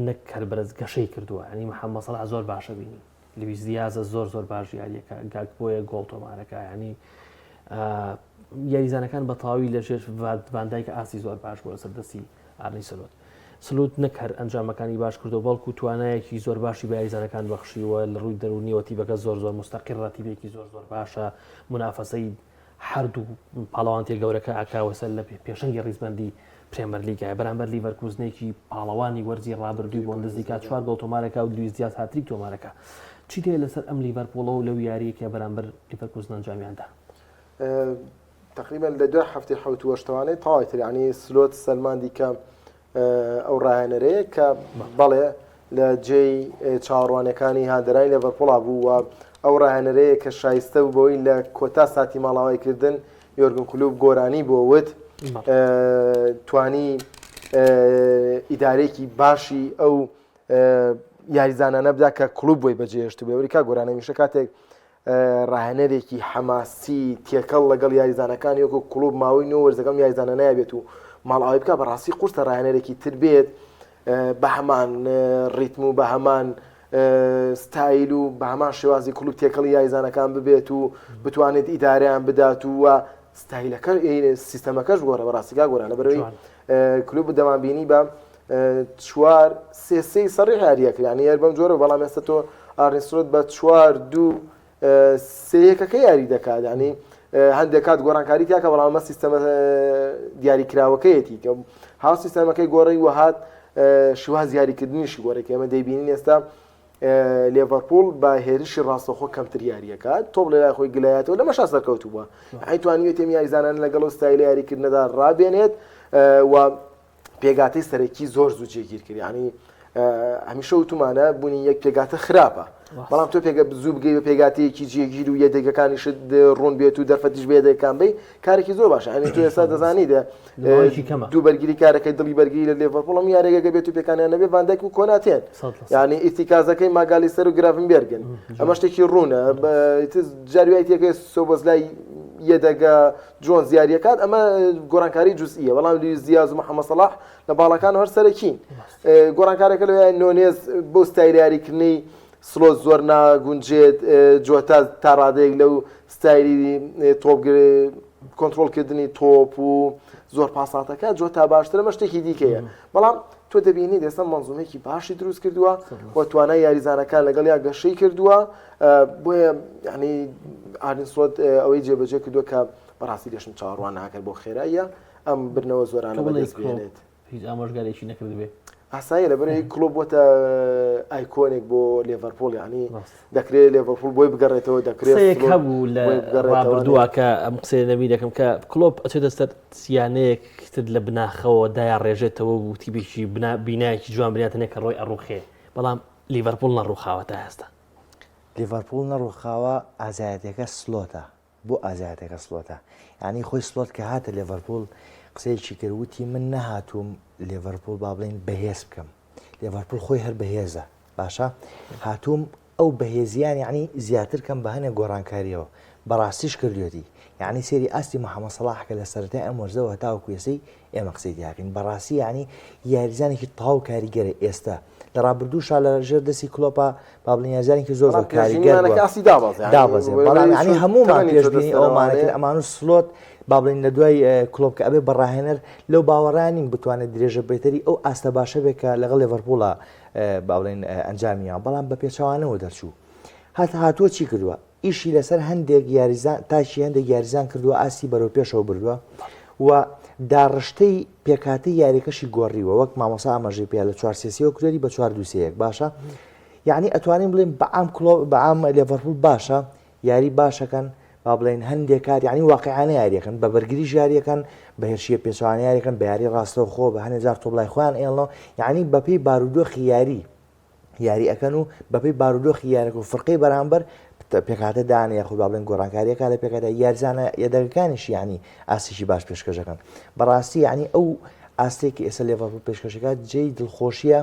نەک هەر بەرز گەشەی کردووە ینی محەممەد سەلاح زۆر باشە بینی لویس دیازە زۆر باش یاریەکە گاک بۆیە گۆڵ تۆمارەکە ینی یاریزانەکان بە تەواوی لە ژێر ڤاندایک ئاستی زۆر باش بۆ لەسەر دەستی ئارنی سلوت نەک هەر ئەنجامەکانی باش کردو بەڵکو توانایەکی زۆر باشی بە یاریزانەکان بەخشیوە لە ڕووی دەرونیەوە تیپەکە زۆر مستەقیڕە تیپێکی زۆر باشە منافەسەی هەردوو پاڵەوانتێ گەورەکە ئاکاوەسەر لە پێشەنگی ڕیزبەندی پرێمەر لیگای بەرامبەر لیڤەرکوزنێکی پاڵەوانی وەرزی ڕابردووی بۆ نزیکات 4 گۆڵ تۆمارەکە و لویس دیاز هاتریک تۆمارەکە چی تێ لەسەر ئەم لیڤەرپۆڵەوە لەو یاریەکە بەرامبەر لیڤەرکوزن ئەنجامیاندا تقریبا لە 2 هەفتەی حوتوەشتوانەی تەواویتر ینی سلۆت سەلماندی کە ئەو ڕاهێنەرەیە کە بەڵێ لە جێی چاوەڕوانەکانی هاندەرانی لیڤەرپۆڵا بوو ئەو ڕاهێنەرەیە کە شایستە بوو بەوەی لە کۆتا ساتی ماڵاوایکردن یۆرگن کلوب گۆرانی بۆوت توانی ئیدارێکی باشی ئەو یاریزانانە بدا کە کلوب بۆی بەجێهێشت بوو ئەوریکا گۆرانە میشە کاتێک ڕاهێنەرێکی حەماسی تێکەڵ لەگەڵ یاریزانەکانی وەکو کلوب ماوەی نۆ وەرزەکەم یاریزانە نایبێت و ماڵاوی بکە بەڕاستی قورسە ڕاهێنەرێکی تر بێت بە هەمان ڕیتم و بە هەمان ستایل و بە هەمان شێوازی کلوب تێکەڵی یاریزانەکان ببێت و بتوانێت ئیدارەیان بدات و ستایلەکە سیستەمەکەش گۆرە بەڕاستیگا گۆرانە بەرەوەی کلوب دەمانبینی بە 4 3 سەڕی هاریەکە یعنی یار بەم جۆرە بەڵام ئێستا تۆ ئارنی سلۆت بە 4-2 3-1 یاری دەکات ینی هەندێک کات گۆڕانکاری تاکە بەڵام ئەمە سیستەمە دیاریکراوەکەیەتی کە هاو سیستەمەکەی گۆڕی وهات شێواز دیاریکردنیشی گۆڕێک ئێمە دەیبینین ئێستا لیڤەرپۆڵ بە هێرشی ڕاستەخۆ کەمتر یاریەکات تۆ لە لای خۆی گلایەتەوە لەمە شاس دەرکەوتو بووە ئەیتوانیوێت تێمی یاریزانان لەگەڵ و ستایلی یاریکردنەدا ڕابێنێت و پێگاتەی سەرەکی زۆر زوو جێگیر کرد ینی هەمیشە وتمانە بوونی یەک پێگاتە خراپە بەڵام تۆ زوو بگەی بە پێگاتەیەکی جێگیر و یەدەگەکانیشت ڕوون بێت و دەرفەتیش بێدەکان بێ کارێکی زۆر باشە ئەنی تۆ ئێستا دەزانی دوو بەرگری کارەکەی دڵی بەرگری لە لیڤەرپۆڵ یاریەکە بێت و پێکانیان نەبێ ڤاندایک و کۆناتێن یعنی ئیتیکازەکەی ماگالیسەر و گرافنبێرگن ئەمە شتێکی ڕوونە جاروایەتەکەی سۆبەزلای یەدەگە جۆن زیاریەکات ئەمە گۆڕانکاری جوزئیە بەڵام لویس دیاز و محەممەد سەلاح لە باڵەکان هەر سەرەکین گۆڕانکارێکە لەوێ نۆنێز بۆ ستایلی یاریکردنی سلۆت زۆر ناگونجێت جۆتا تا ڕادەیەک لەو ستایلی تۆپ کۆنتترۆلکردنی تۆپ و زۆر پاساتەکە جۆتا باشترە مە شتێکی دیکەیە بەڵام تۆ دەبینی دەستە مەنزومێکی باشی دروست کردووە بۆ توانای یاریزانەکان لەگەڵ یا گەشەی کردووە بۆیە ینی ئارنی سلۆت ئەوەی جێبەجێ کردووە کە بەڕاستی دێشم چاوەڕوان ناکرد بۆ خێراییە ئەم برنەوە زۆرانە بەدەست بێنێت هیچ ئامۆژگارێکی نەکرد بێ ئاساییە لەبەرەوەی کلۆب بۆتە ئایکۆنێک بۆ لیڤەرپۆڵ ینی دەکرێت لیڤەرپۆڵ بۆی بگەڕێتەوە دەکرێت هەبوو لە ڕابردووە کە ئەم قسەی نەمی دەکەم کە کلۆب ئەچێتە سەر سیانەیەکتر لە بناخەوە دایان ڕێژێتەوە و تیپێکی بینایەکی جوان بنیاتنێک کە ڕۆی ئەڕوخێ بەڵام لیڤەرپۆڵ نەڕووخاوە تا ئێستا لیڤەرپۆڵ نەڕووخاوە ئازایەتەکە سلۆتە بۆ ئازایەتەکە سلۆتە ینی خۆی سلۆت کە هاتە لیڤەرپۆڵ قسەیەکی کردوتی من نەهاتووم لیڤەرپۆڵ با بڵێن بەهێز بکەم لیڤەرپۆڵ خۆی هەر بەهێزە باشە هاتووم ئەو بەهێزیان یعنی زیاتر کەم بە هەنێک گۆڕانکاریەوە بەڕاستیش کردوێتی یعنی سێری ئاستی محەممەد سەلاحکە لە سەرەتای ئەم وەرزەوە تاوەکو یەسەی ئێمە قسەی دیاکەین بەڕاستی ینی یاریزانێکی تاو کاریگەرە ئێستا لە ڕابردووشا لە ژێر دەستی کلۆپە با بڵین یاریزانێکی زۆر زۆر کاریگەر دابەزێ بەڵام ینی هەمومان پێشبینی ئەومانەکرد ئەمان و سلۆت با بڵین لە دوای کلۆب کە ئەبێ بەڕاهێنەر لەو باوەڕانین بتوانێت درێژە بێتەری ئەو ئاستە باشە بێت کە لەگەڵ لێڤەرپوڵە با بڵین ئەنجامیان بەڵام بە پێچەوانەوە دەرچوو هاتووە چی کردووە ئیشی لەسەر هەندێک یاریزان تاشی هەندێک یاریزان کردووە ئاسی بەرەو پێشەوە بردووە و داڕشتەی پێکاتی یاریەکەشی گۆڕیوە وەک مامۆسا ئاماژەی پێ لە 4-3 کوێری بە 4-2-3 باشە یعنی ئەتوانین بڵێن بەعام لێڤەرپوڵ باشە یاری باشەکەن با بڵێن هەندێک کار یعنی واقعانە یاریەکەن بە بەرگری ژاریەکان بە هێرشیە پێچوانە یاریەکەن بە یاری ڕاستەوە خۆ بە هەنێجار تۆ بڵای خۆیان ئێڵنەوە یعنی بەپێی بارودۆخی یاری ئەەکەن و بەپێی بارودۆخی یاریەکە و فرقەی بەرامبەر پێکاتە دانە یاخود با بڵێن گۆڕانکاریەکە لە پێکاتە یاریزانە یەدەگەکانیشی ینی ئاستێکی باش پێشکەشەکەن بەڕاستی ینی ئەو ئاستێکی ئێستا لێڤەرپوڵ پێشکەشەکە جێی دڵخۆشیە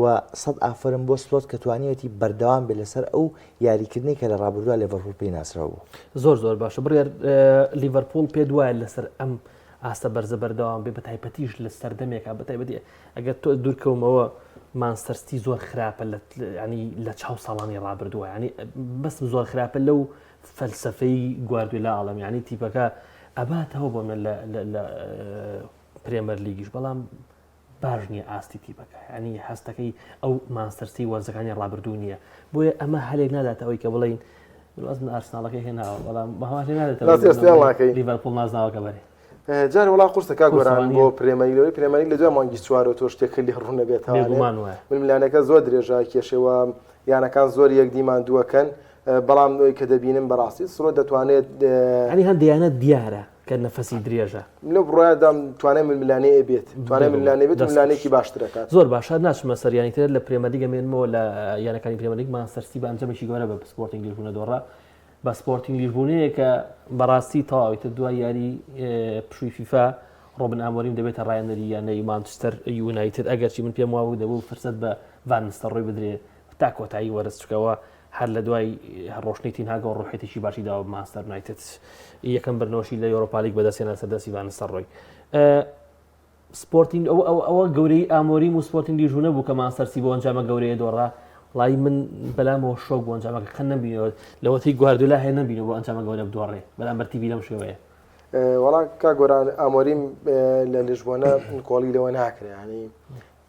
و 100 ئافرم بۆ سلۆت کە توانیوەتی بەردەوام بێت لەسەر ئەو یاریکردنی کە لە ڕابردووە لێڤەرپوڵ پێی ناسراوە بوو زۆر باشە بڕیار لیڤەرپوڵ پێ دوایە لەسەر ئەم ئاستە بەرزە بەردەوام بێ بە تایبەتیش لە سەردەمێکە بە تایبەتی ئەگەر تۆ دوورکەومەوە مانستەرستی زۆر خراپە ینی لە 4 ساڵانی ڕابردووە ینی بەس زۆر خراپە لەو فەلسەفەی گواردیۆلا ئاڵەم ینی تیپەکە ئەباتەوە بۆ من لە پرێمەر لیگیش بەڵام باش نییە ئاستی تیپەکە ینی هەستەکەی ئەو مانستەرسی وەرزەکانی ڕابردوو نییە بۆیە ئەمە هەلێک ناداتەوەی کە بڵین وازم ئارسناڵەکەی هێناوە بەڵام بەهاواشی نادێتەوە لیڤەرپوڵ نازناوەکە بەرێ جار وڵا قورسەکە گۆران بۆ پرێمەریلەوەی پرێمەری لە دوای مانگی چوارەوە تۆ شتێکە لێ ڕوو نەبێتەوە ململانەکە زۆر درێژە کێشەوە یانەکان زۆر یەک دیماندووەکەن بەڵام کە دەبینم بەڕاستی سڕۆ دەتوانێت ئەنی هەندێکیانە دیارە کە نەفەسی درێژە لە بڕایدام توانێت ململانەیە بێت توانێت ململانێ بێت ململانێکی باشترەکات زۆر باشە ناچمە سەر یانیتر لە پرێمەریگە مێنمەوە لە یانەکانی پرێمەریگ مانستەرسی بە ئەنجەمێکی گەورە بە سپۆرتینگ لیژبوونە دۆڕە بە سپۆرتینگ لیژبوونەیە کە بەڕاستی تەواویتر دوای یاری پشووی فیفا ڕۆبن ئامۆریم دەبێتە ڕایەنەری یانەی مانچستەر یونایتد ئەگەرچی من پێم وابوو دەبوو فرسەت بە ڤان نیستەلڕۆی بدرێ تا کۆتایی وەرزچکەوە هەر لە دوای ڕۆشنی تینهاگە و ڕۆحێتێکی باشی داوە مانچستەر یونایتد یەکەم بەرنەوەشی لە یۆرۆپا لیگ بەدەستێنە سەردەستی ڤان نیستەلڕۆی سپۆرتینگ ئەوە گەورەی ئامۆریم و سپۆرتینگ لیژبوونە بوو کە مانچستەرسی بۆ ئەنجامە گەورەیە دۆڕا وڵی من بەلامەوە شۆک بۆ ئەنجامەکە خەن نەبینەوە لەوەتی گواردیۆلا هەیە نەبینەوە بۆ ئەنجامە گەورە بدۆڕێ بەلامبەر تیڤی لەم شێوەیە وەڵام کا گۆران ئامۆریم لە لیژبوونە کۆڵی لەوە ناکرێ ینی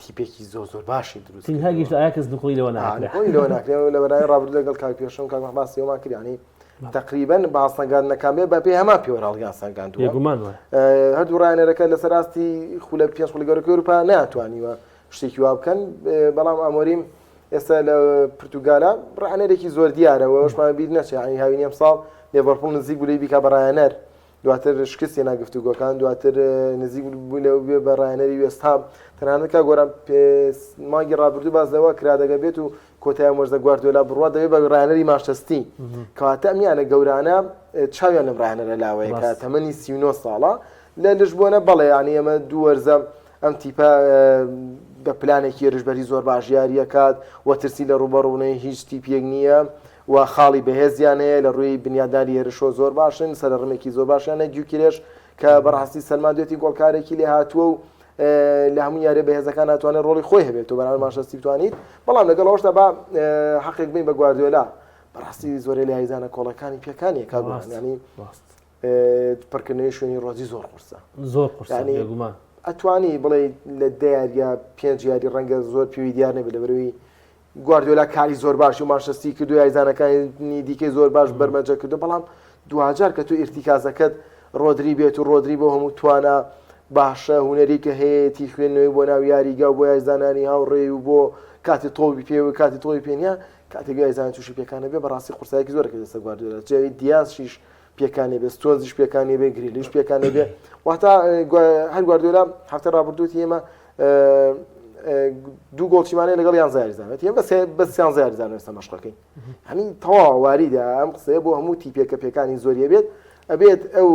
تیپێکی زۆر باشی دروست تینهاگیش ئایا کەس نقۆی لەوە ناکرێ لە بەرای ڕابردوو لەگەڵ کاک پێشەم کاک مەحباسیەوەمان کرد ینی تقریبا باسنەگاندنەکان بێ بە پێی هەمان پێوە ڕاڵگان سەنگاندووە هەردوو ڕایەنەرەکە لەسەر ئاستی خولە پێنج خولی گەورەی ئەوروپا ناتوانیوە شتێکی وا بکەن بەڵام ئامۆریم ئێستا لە پرتوگالە ڕایەنەرێکی زۆر دیارەوە شمان بیر نەچێ ینی هاوینی ئەم ساڵ لێڤەرپوڵ نزیک بوو لێ بیکا بە ڕایەنەر دواتر شکستی ناگفتوگۆکان دواتر نزیک بوو لە بێ بە ڕایەنەری وێستهام تەنانەتکە گۆران مانگی ڕابردوو بازەوە کرادەگە بێت و کۆتای مۆرزە گواردیۆلا بڕوا دەبێت بە ڕایەنەری مانچستەر کەواتە ئەمیانە گەورانە چاویان لەم ڕایەنەرە لاوەیە کە تەمەنی 39 ساڵە لە لیژبوونە بەڵێ ینی ئەمە دوو وەرزە ئەم تیپە بە پلانێکی ێرشبەری زۆر باش یاریەکات وە ترسی لە ڕوبەڕوونەی هیچ تیپێک نییە و خاڵی بەهێزیان هەیە لە ڕووی بنیاداری هێرشۆ زۆر باشن سەرڕمێکی زۆر باشیانە گیوکرێش کە بەڕاستی سەلمان دوێتی گۆڵکارێکی لێ هاتووە و لە هەموو یارێ بەهێزەکان ناتوانێت ڕۆڵی خۆی هەبێت و بەنامە مانچستەر بتوانیت بەڵام لەگەڵ ئەوەشدا بە حەقێک بین بە گواردیۆلا بەڕاستی زۆرێ لە هایزانە کۆڵەکانی پێکانی ینی پڕکردنەوەی شوێنی ڕۆزی زۆر قورسە زۆر قورسانی ئەتوانی بڵێ لە دیارە 5 یاری ڕەنگە زۆر پێوی دیار نەبێت لەبەرەوەی گواردیۆلا کاری زۆر باش و مانچستەر کردو یایزانەکانی دیکەی زۆر باش بەرمەجە کردو بەڵام دوهاجار کە تو ئیرتیکازەکەت ڕۆدری بێت و ڕۆدری بۆ هەموو توانە باشە هوەری کە هەیەی خوێندنەوەی بۆ ناو یاریگا و بۆ یایزانانی هاوڕێ و بۆ کاتی تۆڵی پێ و کاتی تۆڵی پێنیە کاتێک یایزان تووشی پێکانە بێ بەڕاستی قورسایەکی زۆرەکە دەستە گواردیۆلا جێوی دیازشیش پێکانی بێ ستۆنزیش پێکانی بێ گریلیش پێکانی بێ واتە هەر گواردیۆلا هەفتە ڕابردووتی ئێمە دوو گۆڵچیمانەیە لەگەڵ یان زاریزانێت ئێمە بە سیان زاریزان ئێستا مەشقەکەین هەنی تەواو واریدە ئەم قسەیە بۆ هەموو تیپێکە پێکانی زۆریە بێت ئەبێت ئەو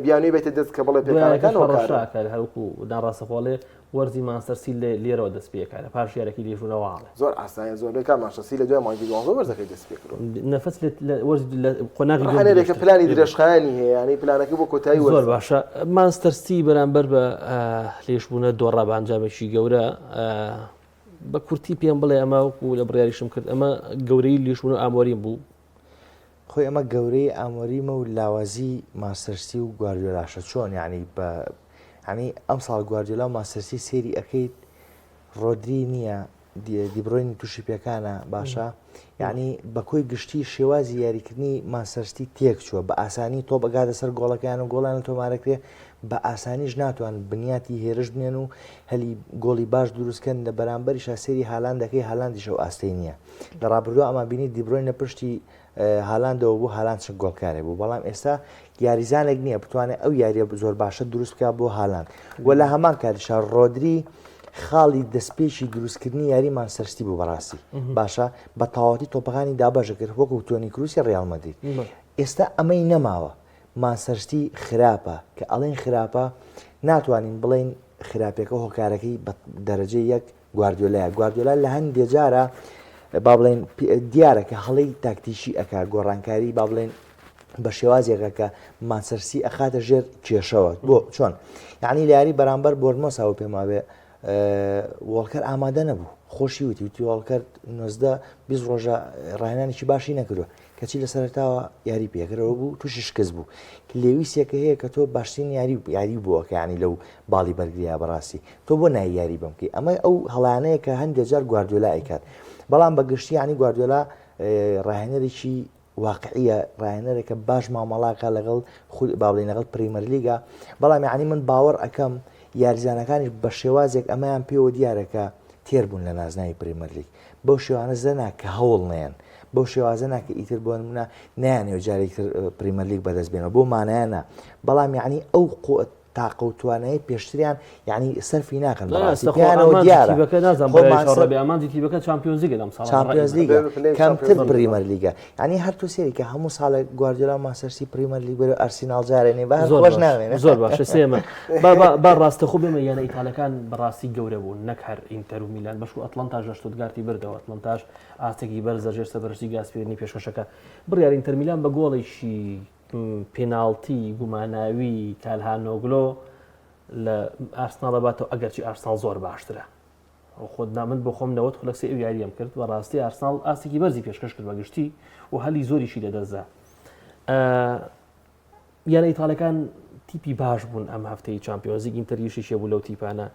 بیانوی بێتە دەست کە بڵێ پێکانەکان هەروکو دانڕاستەخۆڵێ وەرزی مانچستەر لێرەوە دەست پێکارە پاش یارێکی لیژبوونەوەڵێ زۆر ئاسایە زۆر بێکار مانچستەر لە دوای مانگی دوازدە وەرزەکەی دەست پێ کردووە نەفەس لە قۆناغی هەنێرێکە پلانی درێژخایانی هەیە ینی پلانەکە بۆ کۆتایی زۆر باشە مانچستەر بەرامبەر بە لیژبوونە دۆڕە بە ئەنجامێکی گەورە بە کورتی پێم بڵێ ئەمە وەکو لە بڕیاریشم کرد ئەمە گەورەی لیشبوون و ئامۆریم بوو خۆی ئەمە گەورەی ئامۆریمە و لاوازی ماسەرسی و گواردیۆلاشە چۆن یعنی ینی ئەم ساڵ گواردیۆلا و ماسەرسی سێری ئەەکەیت ڕۆدری نییە دیبڕۆینی تووشی پێکانە باشە یعنی بەکۆی گشتی شێوازی یاریکردنی ماسەرستی تێک چووە بە ئاسانی تۆ بەگاتە سەر گۆڵەکان و گۆڵانە تۆمارەکرێ بە ئاسانیش ناتوان بنیاتی هێرش بنێن و هەلی گۆڵی باش دروستکەن لە بەرامبەریش سێری هالاندەکەی هالاندیشە و ئاستەی نییە لە ڕابردووە ئەمە بینی دیبڕۆینە پشتی هالاندەوە بوو هالاند چ گۆڵکارێ بوو بەڵام ئێستا یاریزانێک نییە بتوانێت ئەو یاریە زۆر باشە دروست بکە بۆ هالاند وە لە هەمان کاریشە ڕۆدری خاڵی دەستپێکی دروستکردنی یاری ماسەرستی بوو بەڕاستی باشە بە تەواوەتی تۆپەکانی دابەشە کرد وەکو تۆنی کروسی ڕیال مەدرید ئێستا ئەمەی نەماوە ماسەرستی خراپە کە ئەڵێن خراپە ناتوانین بڵێن خراپێکە هۆکارەکەی بە دەرەجەی یەک گواردیۆلا لە هەندێک جارە با بڵێن دیارە کە هەڵەی تاکتیشی ئەکا گۆڕانکاری با بڵێن بە شێوازێکە کە ماسەرسی ئەخاتە ژێر کێشەوە بۆ چۆن یعنی لە یاری بەرامبەر بۆرمۆساوە پێما بێ وڵکەر ئامادە نەبوو خۆشی وتی وڵکەر 20 ڕۆژە ڕاهێنانێکی باشی نەکردووە کەچی لە سەرتاوە یاری پێکرەوە بوو تووشی شکست بوو لێویستێکە هەیە کە تۆ باشترین یاری بووە کە ینی لەو باڵی بەرگریا بەڕاستی تۆ بۆ نای یاری بمکەی ئەمە ئەو هەڵانەیە کە هەندێک جار گواردیۆلا ئەیکات بەڵام بەگشتی ینی گواردیۆلا ڕاهێنەرێکی واقعیە ڕاهێنەرێکە باش مامەڵاکە لەگەڵ باڵی لەگەڵ پریمەر لیگا بەڵام ینی من باوەڕ ئەەکەم یاریزانەکانی بە شێوازێک ئەمەیان پێوە دیارەکە تێر بوون لە نازناوی پریمەر لیگ بەو شێوانە زەنا کە هەوڵ نێن بەو شێوازە ناکە ئیتر بۆ نمونە نیانێ جارێکتر پریمەر لیگ بەدەست بێنەوە بۆ مانایانە بەڵام یعنی ئەو تاقە و توانایی پێشتریان یعنی سەرفی ناکەن بەڕاستیانەوە دیارە ئامانجی تیبەکە چامپیۆنز لیگە چامپیۆنز لیگە کەمتر پریمەر لیگە ینی هەرتو سێری کە هەموو ساڵە گواردیۆلا ماسەرسی پریمەر لیگ بەرەو ئەرسینال جارێنێ بە خۆش ناوێنێ زۆر باشە سێمە با ڕاستەخۆ بێمە یانە ئیتالەکان بەڕاستی گەورە بوون نەک هەر ئینتەر و میلان بەش و ئەتلانتاژ لە شتوتگارتی بردەوە ئەتلانتاژ ئاستێکی بەرزە ژێر سەبەرشتی گاسپێنی پێشکەشەکە بڕیار ئینتەر میلان بە گۆڵێکی پێناڵتی گوماناوی کالهانۆگلۆ لە ئارسناڵ باتەوە ئەگەرچی ئارسناڵ زۆر باشترە خۆت نامن بۆ خۆم نەوەت خولەکسی ئەو یاریەم کرد بە ڕاستی ئارسناڵ ئاستێکی بەرزی پێشکەش کرد بەگشتی و هەلی زۆریشی لەدەستدا یانە ئیتالەکان تیپی باش بوون ئەم هەفتەی چامپیۆنزیگ ئینتەریشی شێبوو لەو تیپانە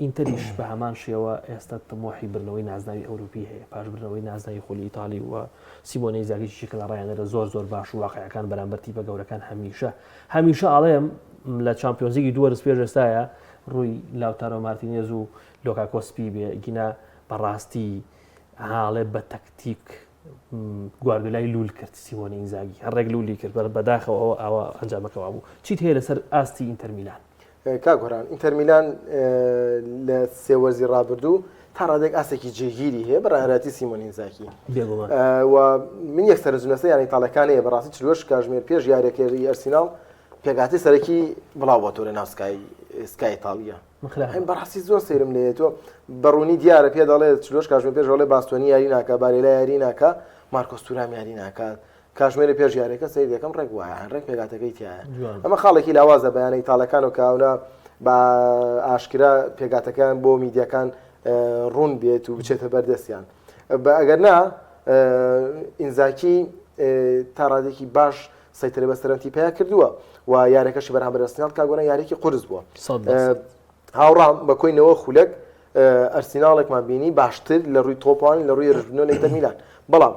ئینتەریش بە هەمان شێوە ئێستا تەمۆحی برنەوەی نازناوی ئەوروپی هەیە پاش برنەوەی نازناوی خۆلی ئیتالی و سیمۆنەی زاگیشی کە لە ڕایانەرە زۆر باش و واقعەکان بەرامبەر تیپە گەورەکان هەمیشە ئاڵێم لە چامپیۆنزیگی دووە ڕست پێش ئێستایە ڕووی لاوتارۆ مارتینێز و لۆکا کۆسپی بێ گینە بەڕاستی هاڵێ بە تەکتیک گواردیۆلای لول کرد سیمۆنە ئینزاگی هەڕێک لولی کرد بەداخەوە ئەوە ئەنجامەکەەوە بوو چیت هەیە لەسەر ئاستی ئینتەر میلان کاگۆران ئینتەر میلان لە سێ وەرزی ڕابردوو تا ڕادێک ئاسێکی جێگیری هەیە بەڕاهەتی سیمۆنە ئینزاگی و من یەک سەرنجونەسە یانی ئیتاڵەکان هەیە بەڕاستی چلۆش کاژمێر پێش یاریەکەی ئەرسیناڵ پێگاتی سەرەکی بڵاو بۆ تۆ لە ناو سکای ئیتاڵیا بەڕاستی زۆر سەیرم لێ تۆ بەڕوونی دیارە پێ دەڵێت چلۆش کاژمێر پێش هەڵێ باستۆنی یاری ناکە بارێلا یاری ناکە مارکۆس تورام یاری ناکات کاژمێرە پێش یاریەکە سەیر یەکەم ڕێک وایە ڕێک پێگاتەکەی تایە ئەمە خاڵێکی لاوازە بەیانە ئیتاڵەکان و کاونە بە ئاشکرا پێگاتەکان بۆ میدیەکان ڕوون بێت و بچێتە بەردەستیان ئەگەر نا ئینزاکی تا ڕادێکی باش سەیترە بەسەرەتی پێیا کردووە و یاریەکەشی بەرامبەر ئەرسیناڵ کاگۆران یاریێکی قورس بووە هاوڕام بەکۆینەوە خولەک ئەرسیناڵێکمان بینی باشتر لە ڕووی تۆپان لە ڕووی ڕژبنەوە ئینتەر میلان بەڵام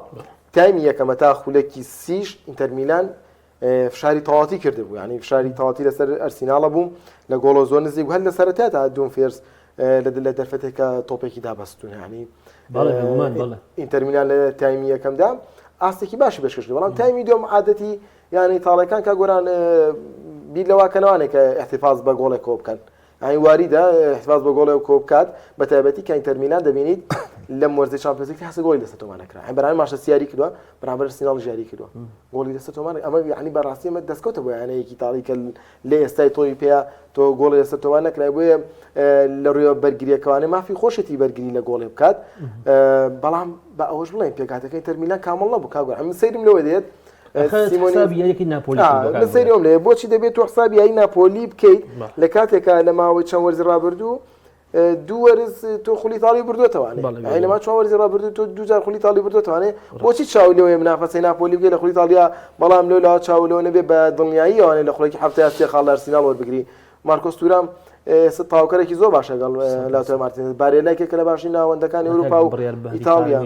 تایمی یەکەمە تا خولەکی سیش ئینتەر میلان فشاری تەواتی کرده بوو ینی فشاری تەواتی لەسەر ئەرسیناڵە بوو لە گۆڵە زۆر نزیک و هەر لە سەرەتا تا دوم فێرس لە دەرفەتێکە تۆپێکی دابەستون ینی ئینتەر میلان لە تایمی یەکەمدا ئاستێکی باشی بەشکەش بەڵام تایمی دوم عادەتی یعنی تاڵەکان کە گۆران بیر لەواکەنەوانێک کە احتفاظ بە گۆڵێک کۆ بکەن ئەی واریدا احتفاظ بە گۆڵێک کۆ بکات بە تایبەتی کە ئینتەر میلان دەبینیت لەم وەرزەی چامپیۆنز لیگ هەست گۆڵی لەسەر تۆمان نەکرا بەرامبەر ماشە سیاری کردووە بەرامبەر ئەرسیناڵ ژیاری کردووە گۆڵی لەسەر تۆمان ئەمە یعنی بەڕاستی ئەمە دەستکەوتە بۆ یانەیەکی تاڵی کە لێ ئێستای تۆی پێیا تۆ گۆڵی لەسەر تۆمان نەکرای بۆیە لە ڕووی بەرگریەکەوانێ مافی خۆشەتی بەرگری لە گۆڵێ بکات بەڵام بە ئەوەش بڵێن پێکاتەکەی ئینتەر میلان کامەڵ نەبوو کاگۆر ئەم سەیرم لەوە دێت حسابی ناپۆلی سەیرۆم لێ بۆچی دەبێت تو حسابی یاری ناپۆلی بکەیت لە کاتێکە لە ماوەی چەند وەرزی ڕابردوو دوو وەرز تۆ خولی تاڵی بردوێتەوانێ هەینەما چوان وەرزی ڕابردوو تۆ دووجار خولی تاڵی بردوێتوانێ بۆچی چاو لەوەیە منافەسەی ناپۆلی بگەی لە خولی تاڵیا بەڵام لەولا چاو لەوە نەبێ بە دڵنیایی ئەوانەی لە خوڵێکی هەفتەیە سێ خاڵ لە ئەرسیناڵ وەربگری مارکۆس تورام تاوکەرێکی زۆر باشە گەڵ لاتۆ مارتینز بارێلایکێکە لە باشی ناوەندەکانی ئەوروپا و ئیتالیا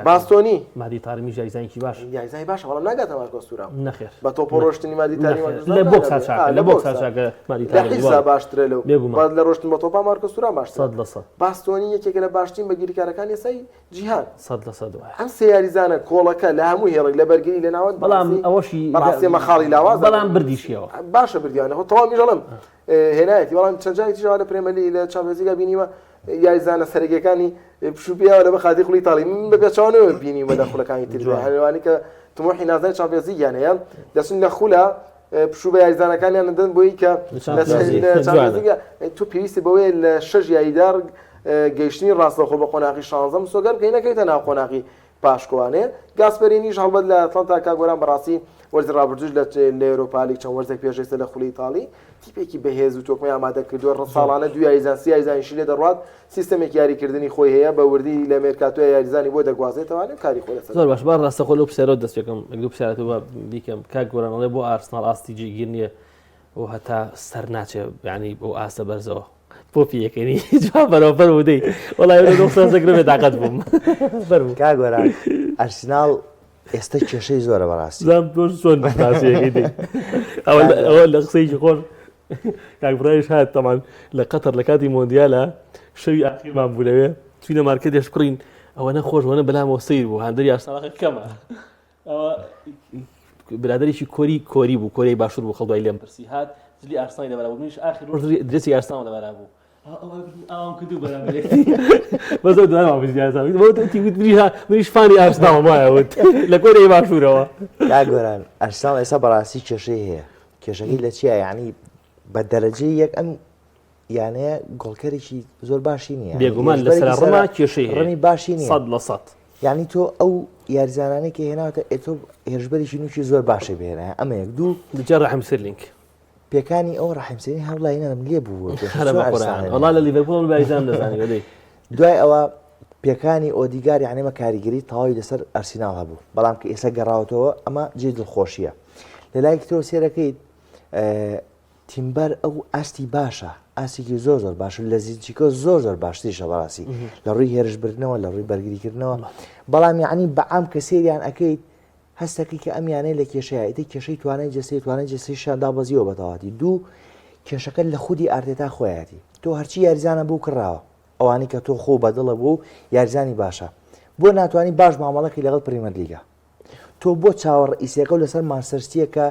باستۆنی مادی تاریمی یاریزانێکی باش یاریزانی باشە بەڵام ناگاتە مارکۆس تورام نەخێر بە تۆپۆ ڕۆشتنی مادی تاریمی لە بۆکس هاچاکە لە بۆکس هاچاکە مادی تاریمی باشترە لەو بعد لە ڕۆشتن بە تۆپا مارکۆس تورام باشتر 100% باستۆنی یەکێکە لە باشترین بەگیریکارەکانی ئێسای جیهان 100% ئەم سێ یاریزانە کۆڵەکە لە هەموو هێڵێک لە بەرگری لە ناوەند بەڵام ئەوەشی بەڕاستی مەخاڵی لاواز بەڵام بردیشیەوە باشە بردیانە خۆ تەواو میژەڵم هێنایەتی بەڵام چەند جارێکی ژەوا لە پرێمەلی لە چامپیۆنزلیگا بینیوە یاریزانە سەرەکیەکانی پشوپیا لە بەخاتی خولی تاڵی من بە پێچەوانەوە بینیوە لە خولەکانی تر هەروانی کە تمۆحی نازانی چامپیۆنزلیگیان هەیە دەچن لە خولە پشوو بە یاریزانەکانیان دەدەن بۆی کە لە چامپیۆنزلیگا تو پێویستی بەوەی لە 6 یاریدار گەیشتنی ڕاستەوخۆ بە قۆناغی 16 سۆگەر بکەی نەکەیتە ناو قۆناغی پاشکۆوانێ گاسپەرینیش هەڵبەت لە ئەتلانتا کاگۆران بەڕاستی وەرزی ڕابردووش لە ئێوروپا لیگ چەند وەرزێک پێشێستا لە خولی ئیتاڵی تیپێکی بەهێز و تۆکمەی ئامادە کردووە ساڵانە دوو یاریزان سی یاریزانیشی لێ دەڕوات سیستەمێک یاریکردنی خۆی هەیە بە وردی لە مێرکاتۆ یاریزانی بۆ دەگوازێتەوە کاری خۆی لەسەر زۆر باش با ڕاستەخۆ لەو پرسیارەوە دەست پێکەم دوو پرسیارەتەوە بیکەم کاک گۆرانەڵێ بۆ ئارسناڵ ئاستی جێگیر نییە و هەتا سەر ناچێ یعنی بۆ ئاسە بەرزەوە پۆپی یەکەنی جواب بەرەوەبەر ودەی وەڵای لە دۆخسەزەگرێ تااقەت بووم بەربوو کاک گۆران ئەرسیناڵ ئێستا کێشەی زۆرە بەڕاستی زام تۆ چۆن بەناسیەکەی دێ ئەوە لە قسەیکی خۆش کاکبرایش هات تەمان لە قەتەر لە کاتی مۆندیالە شەوی ئاخیرمان بوو لەوێ چوینە مارکێتێش کوڕین ئەوە نەخۆش وەنە بەلامەوە سیر بوو هەندەری ئارسناڵەکە کەمە ئەوە برادەرێکی کۆری بوو کۆریای باشوور بوو خەڵدوای لێم پرسی هات جلی ئارسناڵی لەبەرا بوو منیش ئاخر ڕۆژ درێسی ئارسناڵ لەبەرا بوو ئەوام کردو بەرامبەرێتی بەزۆر دوانەوە بزیازاویت بۆ تیوت منیش فانی ئارسناڵم وایەوت لە کۆریای باشوورەوە کاک گۆران ئەرسیناڵ ئێستا بەڕاستی کێشەی هەیە کێشەکەی لە چیە یعنی بە دەرەجەی یەک ئەم یانەیە گۆڵکەرێکی زۆر باشی نییە بێگومان لەسەر ڕما کێشەی ڕمی باشی نییە 100% یعنی تۆ ئەو یاریزانانەی کە هێناوەتە ئێتۆ هێرشبەرێکی نوکی زۆر باشی بهێنە ئەمە یەک دوو جا ڕەحیم سرلینک پێکانی ئەو ڕەحیمسێنی هەوڵاینەم لێ بوو وڵا لە لیڤەرپۆڵ بایزان دەزانی وەدەی دوای ئەوە پێکانی ئۆدیگار یعنیمە کاریگەری تەواوی لەسەر ئەرسیناڵ هەبوو بەڵام کە ئێستا گەڕاوەتەوە ئەمە جێ دڵخۆشیە لە لایەکی تۆ سێرەکەیت تیمبەر ئەو ئاستی باشە ئاسێکی زۆر زۆر باشە لە زیچیکۆ زۆر زۆر باشتریشە بەڕاستی لە ڕووی هێرشبردنەوە لە ڕووی بەرگریکردنەوە بەڵام یعنی بەعام کە سێریان ئەەکەیت هەستەکەی کە ئەمیانەیە لە کێشەیە ئیتی کێشەی توانای جەستی توانای جەستیشان دابەزیەوە بەتەواتی دوو کێشەکە لە خودی ئارتێتا خۆیەتی تۆ هەرچی یاریزانە بوو کڕاوە ئەوانی کە تۆ خۆ بەدڵە بوو یاریزانی باشە بۆ ناتوانانی باش مامەڵەکەی لەگەڵ پریمەرلیگە تۆ بۆ چاوە ڕئیسیەکە و لەسەر مانچستەرسیتیە کە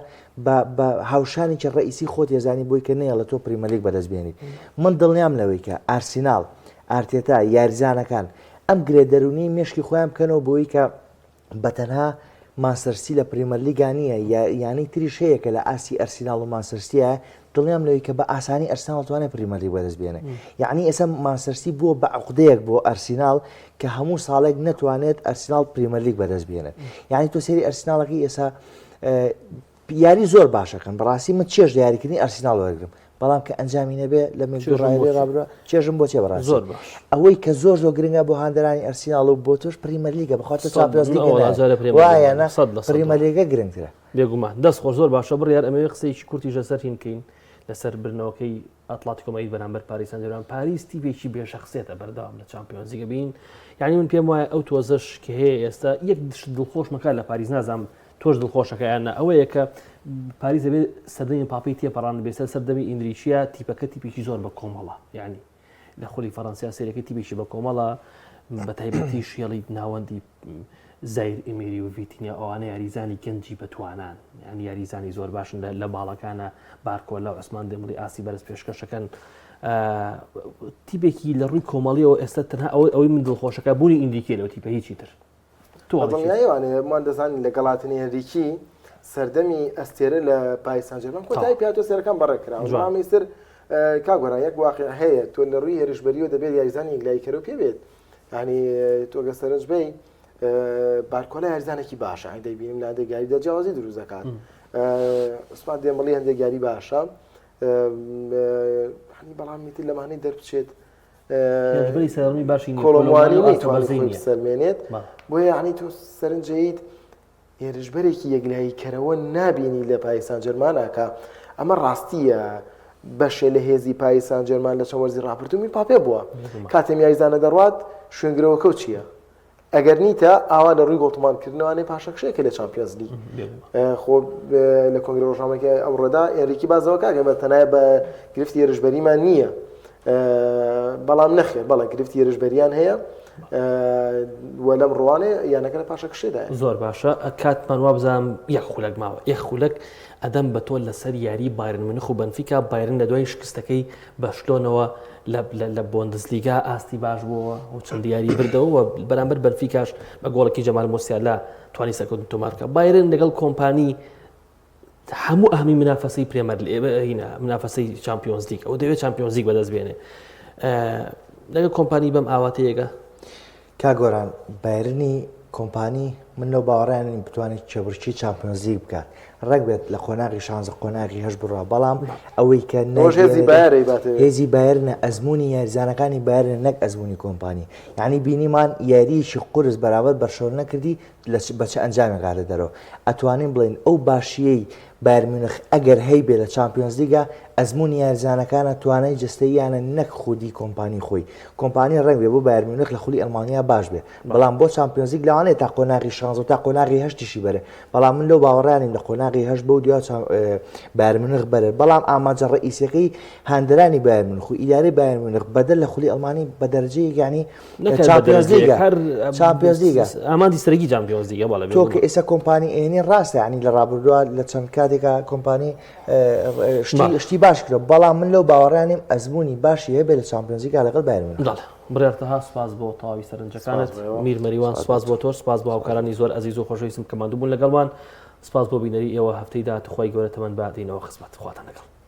بە هاوشانێکی ڕئیسی خۆت ێزانی بۆی کە نەیە لە تۆ پریمەرلیگ بەدەستبێنیت من دڵنیام لەوەی کە ئارسیناڵ ئارتێتا یاریزانەکان ئەم گرێدەرونی مێشکی خۆیان بکەنەوە بۆی کە بەتەنها مانچستەرسیتی لە پریمەرلیگا نییە یانی تریش هەیە کە لە ئاسی ئەرسیناڵ و مانچستەرسیتیە دڵنیام لەوەی کە بە ئاسانی ئەرسیناڵ توانێت پریمەرلیگ بەدەستبێنێت یعنی ئێستا مانچستەرسیتی بووە بە عقدەیەک بۆ ئەرسیناڵ کە هەموو ساڵێک نەتوانێت ئەرسیناڵ پریمەرلیگ بەدەستبێنێت یعنی تۆ سێری ئەرسیناڵەکەی ئێستا یاری زۆر باشەکەن بەڕاستی من چێژ لە یاریکردنی ئەرسیناڵ وەرگرم بەڵام کە ئەنجامی نەبێ لە مێژوڕایەوێ ڕابرە چێژم بۆ چێ بەڕاستی زۆر باش ئەوەی کە زۆر زۆر گرنگە بۆ هاندەرانی ئەرسیناڵ و بۆ تۆش پریمەرلیگە بخواتە چامپیۆنز لیگ وایە نە پریمەرلیگە گرنگترە بێگومان دەست خۆش زۆر باشە بڕیار ئەمەوێ قسەیەکی کورتی ژەسەر هینکەین لەسەر برنەوەکەی ئەتلێتیکۆ مەدرید بەرامبەر پاریس سەن ژەرمان پاریس تیپێکی بێشەخصیەتە بەردەوام لە چامپیۆنز لیگە بین یعنی من پێم وایە ئەو تۆزەش کە هەیە ئێستا یەک دڵخۆش مەکات لە پاریس نازانم تۆش دڵخۆشەکەیانە ئەوەیە کە پاریس دەبێت سەردەمی پاپی تێپەڕان بێسەر سەردەمی ئینگلیسیە تیپەکە تیپێکی زۆر بە کۆمەڵە یعنی لە خۆلی فەڕەنسیا سێرەکەی تیپێکی بە کۆمەڵە بە تایبەتی شێڵی ناوەندی زایر ئیمێری و ڤیتینیا ئەوانە یاریزانی گەنجی بەتوانان یعنی یاریزانی زۆر باشن لە باڵەکانە بارکۆلا و عوسمان دێمڵی ئاسی بەرز پێشکەشەکەن تیپێکی لە ڕووی کۆمەڵیەوە ئێستا تەنها ئەوەی من دڵخۆشەکە بوونی ئیندیکێ لەو تیپە هیچی تر دڵنیایوانێ دەزانین لە گەڵاتنی هەریکی سەردەمی ئەستێرە لە پاریس سەن ژەرمان کۆتایی پیاتۆ سێرەکان بەڕێکرا ڕامێستر کاگۆران یەک واقع هەیە تۆ لە ڕووی هێرشبەریەوە دەبێت یاریزانی یەکلایکەرەوە پێ بێت ینی تۆ گە سەرنج بێ بارکۆلا یاریزانێکی باشە دەیبینیم لا هەندێک یاری دەرجاوازی دروست دەکات عوسمان دێمبڵی هەندێک یاری باشە بەڵام میتر لەمانەی دەربچێت هێرشبەری سەرەڕووی باشی نییە. کۆڵۆموانی نەیتوانێت بەرزەی خۆی نییە. بسەلمێنێت بۆیە یعنی تۆ سەرنجەیت هێرشبەرێکی یەکلاییکەرەوە نابینی لە پای سان جەرماناکە ئەمە ڕاستیە بەشێ لە هێزی پای سان جەرمان لە چەند وەرزی ڕاپرتومی پاپێ بووە کاتێ میایزانە دەڕات شوێنگرەوەکە چییە؟ ئەگەر نیتە ئاوا لە ڕووی گۆڵتمانکردنەوەی پاشەکشەیەکە لە چامپیۆنز لیگ خۆ لە کۆنگرە ڕۆژنامەکە ئەوڕۆدا ئێریکی بازەوە کاکە بە تەنایە بە گرفتی هێرشبەریمان نییە بەڵام نەخێر بەڵێ گرفتی هێرشبەریان هەیە وە لەم ڕوانێ یانەکە لە پاشەکشێدایە. زۆر باشە کاتمان وا بزانم یەک خولەک ماوە یەک خولەک ئەدەم بە تۆ لەسەر یاری بایرن مونیخ و بەنفیکا بایرن لە دوای شکستەکەی بەشلۆنەوە لە بۆندسلیگا ئاستی باش بووەوە و چەند دیاری بردەوە بەرامبەر بەنفیکاش بە گۆڵێکی جەمال مۆسیالا توانی سەرکەوتن تۆمارکە بایرن لەگەڵ کۆمپانی هەموو ئەهمی منافەسەی پرێمەر هینە منافەسەی چامپیۆنز لیگ ئەو دەوێت چامپیۆنز لیگ بەدەست بێنێ لەگەڵ کۆمپانی بەم ئاواتەیەگە کاگۆران بایرنی کۆمپانی من لەو باوەڕیانی بتوانێت چێبڕکی چامپیۆنز لیگ بکات ڕێک بێت لە قۆناغی شانزە قۆناغی هەش بڕە بەڵام ئەوەی کە هێزی بایرنە ئەزمموی یاریزانەکانی بایرنە نەک ئەزمموی کۆمپانی یعنی بینیمان یاریشی قورس بەرابەر بەرشۆر نەکردی بەچە ئەنجامێکا لە دەرەوە ئەتوانین بڵین ئەو باشیەی بایر مونیخ ئەگەر هەی بێ لە چامپیۆنز لیگە ئەزمموی یاریزانەکانە توانای جستەییانە نەک خودی کۆمپانی خۆی کۆمپانی ڕێک بێ بۆ بایر مونیخ لە خولی ئەڵمانیا باش بێ بەڵام بۆ چامپیۆنز لیگ لەوانەیە تا قۆناغی شانزە تا قۆناغی هەشتیشی بەرێ بەڵام من لەو باوەڕانیم لە قۆناغی هەشت بۆ دو بایر مونیخ بەرێت بەڵام ئاماجە ڕئیسەکەی هاندرانی بایر مونیخ و ئیدارەی بایر مونیخ بەدەل لە خولی ئەڵمانی بە دەرەجەیەک یعنی چامپیۆنز لیگە چامپیۆنز لیگە ئامادی سەرەکی چامپیۆنز لیگە بەڵێ تۆ کە ئێستا کۆمپانی ئێنی ڕاستە ینی لە ڕابردووە لە چەند کاتێکە کۆمپانی شتی باش کرد بەڵام من لەو باوەڕانیم ئەزمموی باشی هەیە بێ لە چامپیۆنز لیگا لەگەڵ بایر مونیخ. بڕێرتەها سپاس بۆ تەواوی سەرنجەکانت میر مەریوان سپاس بۆ تۆ سپاس بۆ هاوکارانی زۆر ئەزیز و خۆشەویستم کە ماندوو بوون لەگەڵمان سپاس بۆ بینەری ئێوە هەفتەی داهاتوو خۆی گەورە تەمەن بادینەوە خزمەت خواتان لەگەڵ.